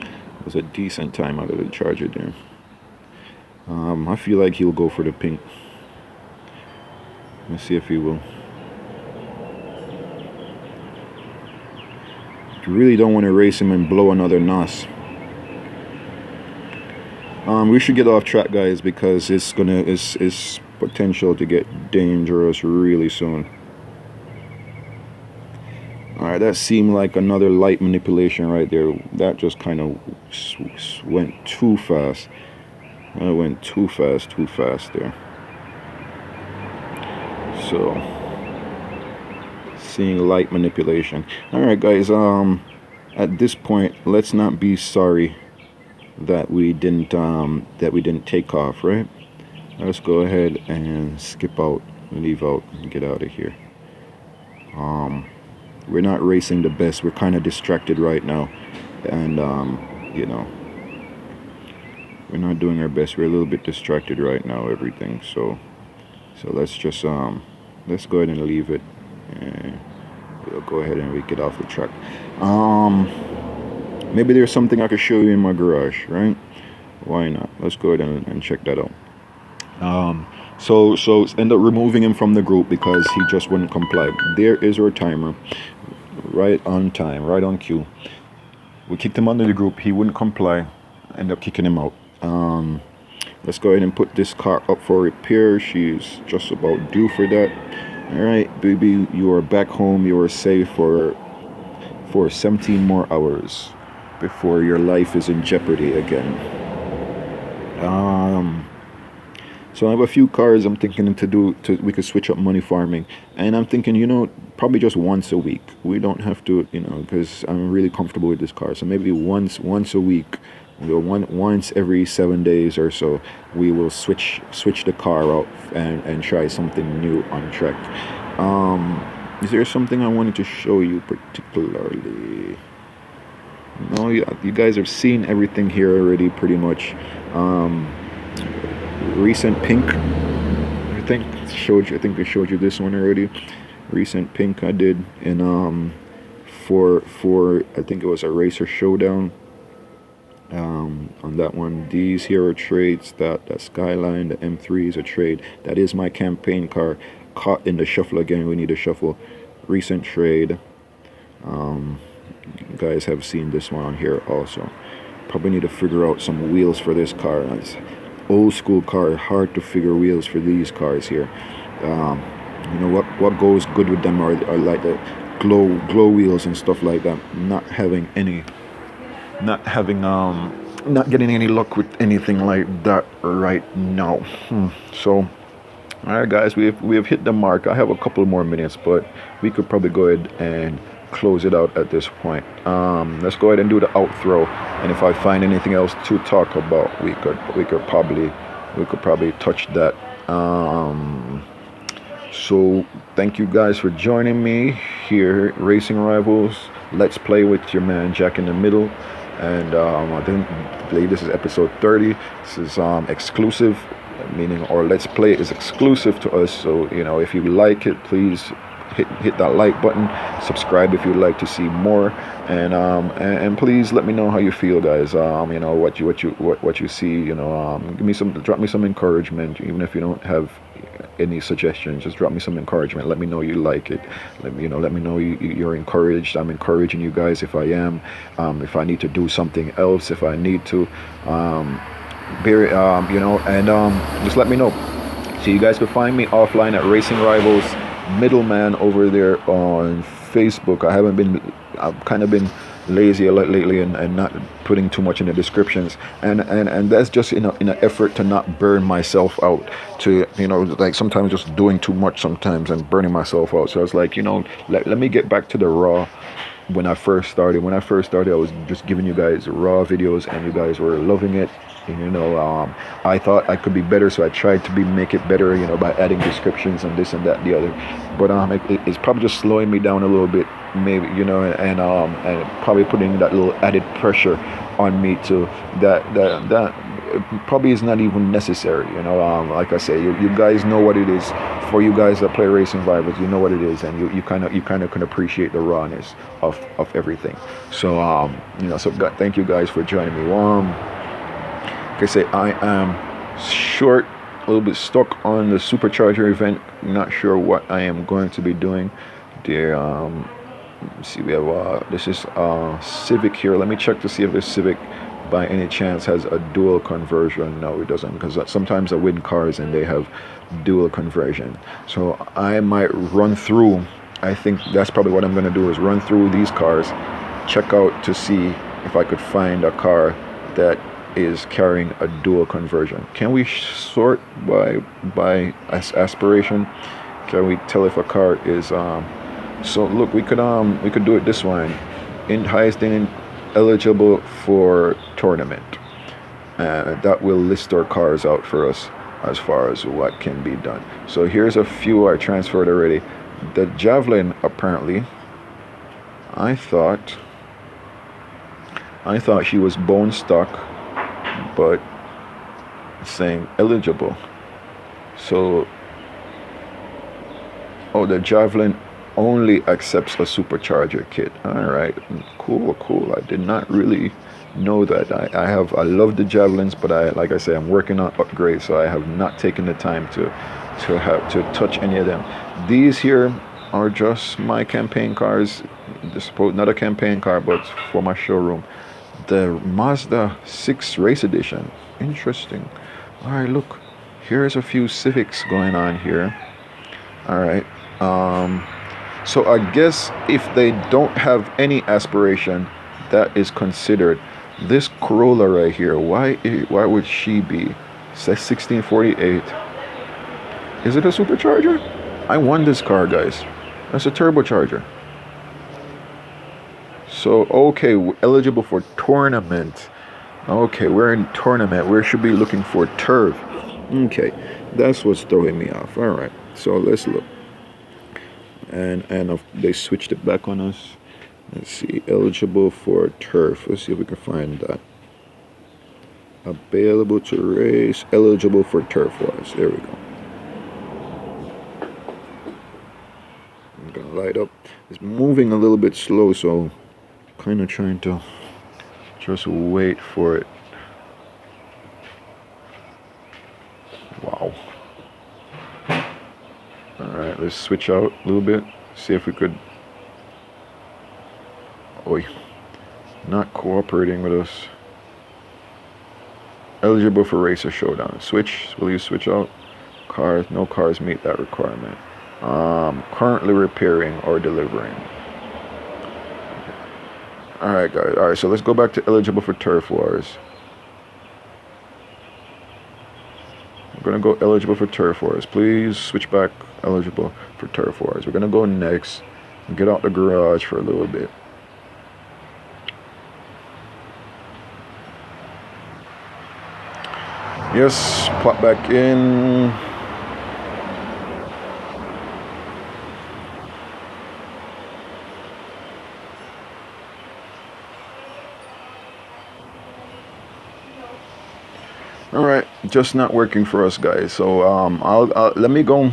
It was a decent time out of the Charger there. I feel like he'll go for the pink. Let's see if he will. You really don't want to race him and blow another NOS. We should get off track, guys, because it's potential to get dangerous really soon. All right, that seemed like another light manipulation right there. That just kind of went too fast. That went too fast there. So, seeing light manipulation. All right, guys. At this point, let's not be sorry that we didn't take off, right? Let's go ahead and skip out, leave out, and get out of here. We're not racing the best. We're kind of distracted right now, and you know, we're not doing our best. We're a little bit distracted right now. Everything. So let's just let's go ahead and leave it, and we'll go ahead and we get off the track. Maybe there's something I could show you in my garage, right? Why not? Let's go ahead and check that out. So end up removing him from the group because he just wouldn't comply. There is our timer, right on time, right on cue. We kicked him under the group. He wouldn't comply. End up kicking him out. Let's go ahead and put this car up for repair. She's just about due for that. All right, baby, you are back home. You are safe for 17 more hours before your life is in jeopardy again. So I have a few cars I'm thinking we could switch up money farming, and I'm thinking, probably just once a week. We don't have to, because I'm really comfortable with this car. So maybe once a week, once every 7 days or so, we will switch the car out and try something new on track. Is there something I wanted to show you particularly? No, you guys have seen everything here already, pretty much. Recent pink, I think I showed you this one already. Recent pink I did in for I think it was a racer showdown. On that one, these here are trades. That Skyline, the M3 is a trade. That is my campaign car, caught in the shuffle again. We need a shuffle. Recent trade. You guys have seen this one on here also. Probably need to figure out some wheels for this car. It's old school car, hard to figure wheels for these cars here. What goes good with them are like the glow wheels and stuff like that. Not getting any luck with anything like that right now. So, all right, guys, we have hit the mark. I have a couple more minutes, but we could probably go ahead and close it out at this point. Let's go ahead and do the outro, and if I find anything else to talk about, we could probably touch that. So thank you guys for joining me here, Racing Rivals. Let's play with your man Jackinthemiddle, and I believe this is episode 30. This is exclusive, meaning our Let's Play is exclusive to us. So if you like it, please hit that like button, subscribe if you'd like to see more, and please let me know how you feel, guys. What you see. Drop me some encouragement, even if you don't have any suggestions. Just drop me some encouragement. Let me know you like it. Let me know you're encouraged. I'm encouraging you guys if I am. If I need to do something else, if I need to, just let me know. So you guys can find me offline at Racing Rivals Middleman over there on Facebook. I've kind of been lazy a lot lately and not putting too much in the descriptions, and that's just in an effort to not burn myself out, to like sometimes just doing too much sometimes and burning myself out. So I was like, let me get back to the raw. When I first started, I was just giving you guys raw videos, and you guys were loving it. I thought I could be better, so I tried to make it better, by adding descriptions and this and that and the other. But it's probably just slowing me down a little bit, maybe, and probably putting that little added pressure on me to that probably is not even necessary. Like I say, you guys know what it is. For you guys that play Racing Rivals, you know what it is, and you kind of can appreciate the rawness of everything. So thank you guys for joining me. Like I say, I am short, a little bit stuck on the supercharger event. Not sure what I am going to be doing there. See, we have this is Civic here. Let me check to see if this Civic by any chance has a dual conversion. No, it doesn't, because sometimes I win cars and they have dual conversion. So I might run through I think that's probably what I'm going to do, is run through these cars, check out to see if I could find a car that is carrying a dual conversion. Can we sort by aspiration? Can we tell if a car is so look, we could do it this way. In highest in eligible for tournament. That will list our cars out for us as far as what can be done. So here's a few I transferred already. The Javelin, apparently, I thought she was bone stock, but it's saying eligible. So, oh, the Javelin only accepts a supercharger kit. All right, cool. I did not really know that. I love the Javelins, but like I say, I'm working on upgrades, so I have not taken the time to touch any of them. These here are just my campaign cars. Not a campaign car, but for my showroom. The Mazda 6 Race Edition. Interesting. All right, look, here's a few Civics going on here. All right. So I guess if they don't have any aspiration, that is considered. This Corolla right here, why would she be? It says 1648. Is it a supercharger? I won this car, guys. That's a turbocharger. So, okay, we're eligible for tournament. Okay, we're in tournament. We should be looking for turf. Okay, that's what's throwing me off. All right, so let's look. And they switched it back on us. Let's see, eligible for turf. Let's see if we can find that. Available to race, eligible for turf wise. There we go. I'm gonna light up. It's moving a little bit slow, so kind of trying to just wait for it. Wow. Alright, let's switch out a little bit. See if we could. Oi. Not cooperating with us. Eligible for racer showdown. Switch. Will you switch out? Cars. No cars meet that requirement. Currently repairing or delivering. Alright, guys. Alright, so let's go back to eligible for turf wars. I'm gonna go eligible for turf wars. Please switch back eligible for turf wars. We're gonna go next and get out the garage for a little bit. Yes, plot back in. All right, just not working for us, guys. So I'll let me go.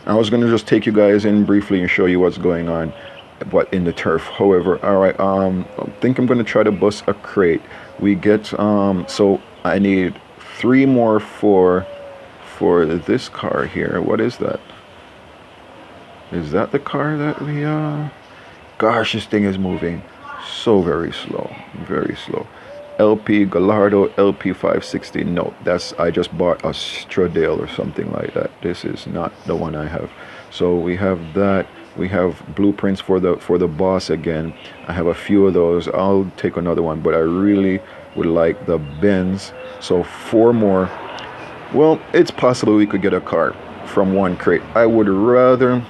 I was gonna just take you guys in briefly and show you what's going on, what in the turf. However, all right, I think I'm gonna try to bust a crate. We get so I need 3 more for this car here. What is that? Is that the car that we gosh, this thing is moving so very slow, very slow. LP Gallardo LP 560. No, that's, I just bought a Stradale or something like that. This is not the one I have. So we have that. We have blueprints for the boss again. I have a few of those. I'll take another one, but I really would like the Benz. So 4 more. Well, it's possible we could get a car from 1 crate. I would rather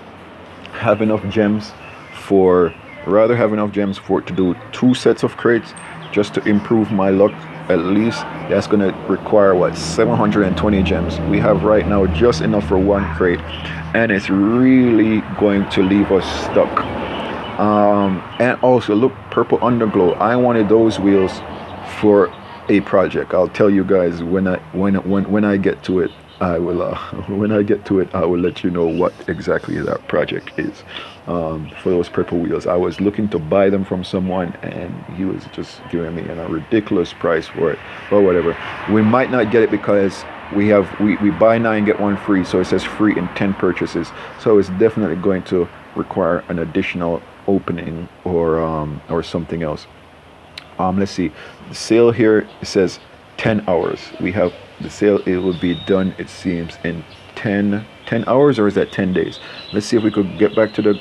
have enough gems for to do 2 sets of crates, just to improve my luck. At least that's gonna require what, 720 gems. We have right now just enough for 1 crate, and it's really going to leave us stuck. And also look, purple underglow. I wanted those wheels for a project. I'll tell you guys when I get to it. I will when I get to it, I will let you know what exactly that project is. For those purple wheels, I was looking to buy them from someone, and he was just giving me a ridiculous price for it. But whatever, we might not get it because we buy 9 get 1 free, so it says free in 10 purchases. So it's definitely going to require an additional opening or something else. Let's see, the sale here, it says 10 hours. We have the sale, it will be done, it seems, in 10 hours, or is that 10 days? Let's see if we could get back to the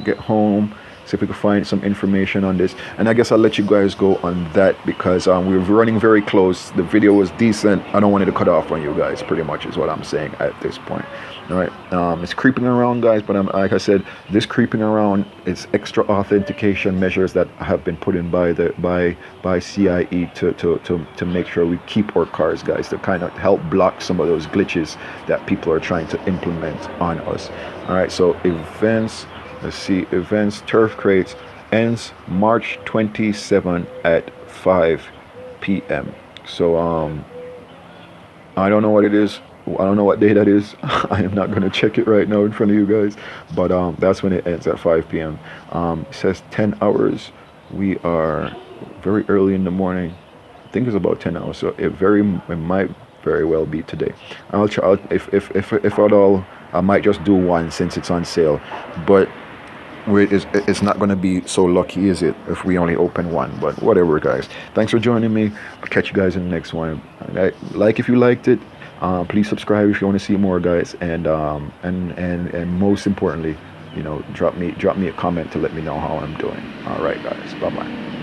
get home, see if we can find some information on this, and I guess I'll let you guys go on that because we're running very close. The video was decent. I don't want it to cut off on you guys, pretty much is what I'm saying at this point. All right, it's creeping around, guys, but like I said, this creeping around is extra authentication measures that have been put in by CIE to make sure we keep our cars, guys, to kind of help block some of those glitches that people are trying to implement on us. All right, so events. Let's see, events, turf crates ends March 27 at 5 p.m. So I don't know what it is. I don't know what day that is. I am not going to check it right now in front of you guys, but that's when it ends at 5 p.m. It says 10 hours. We are very early in the morning. I think it's about 10 hours, so it might very well be today. I'll try, if at all, I might just do one since it's on sale, but it's not going to be so lucky, is it, if we only open one? But whatever, guys. Thanks for joining me. I'll catch you guys in the next one. Like if you liked it. Please subscribe if you want to see more, guys. And most importantly, you know, drop me a comment to let me know how I'm doing. All right, guys. Bye bye.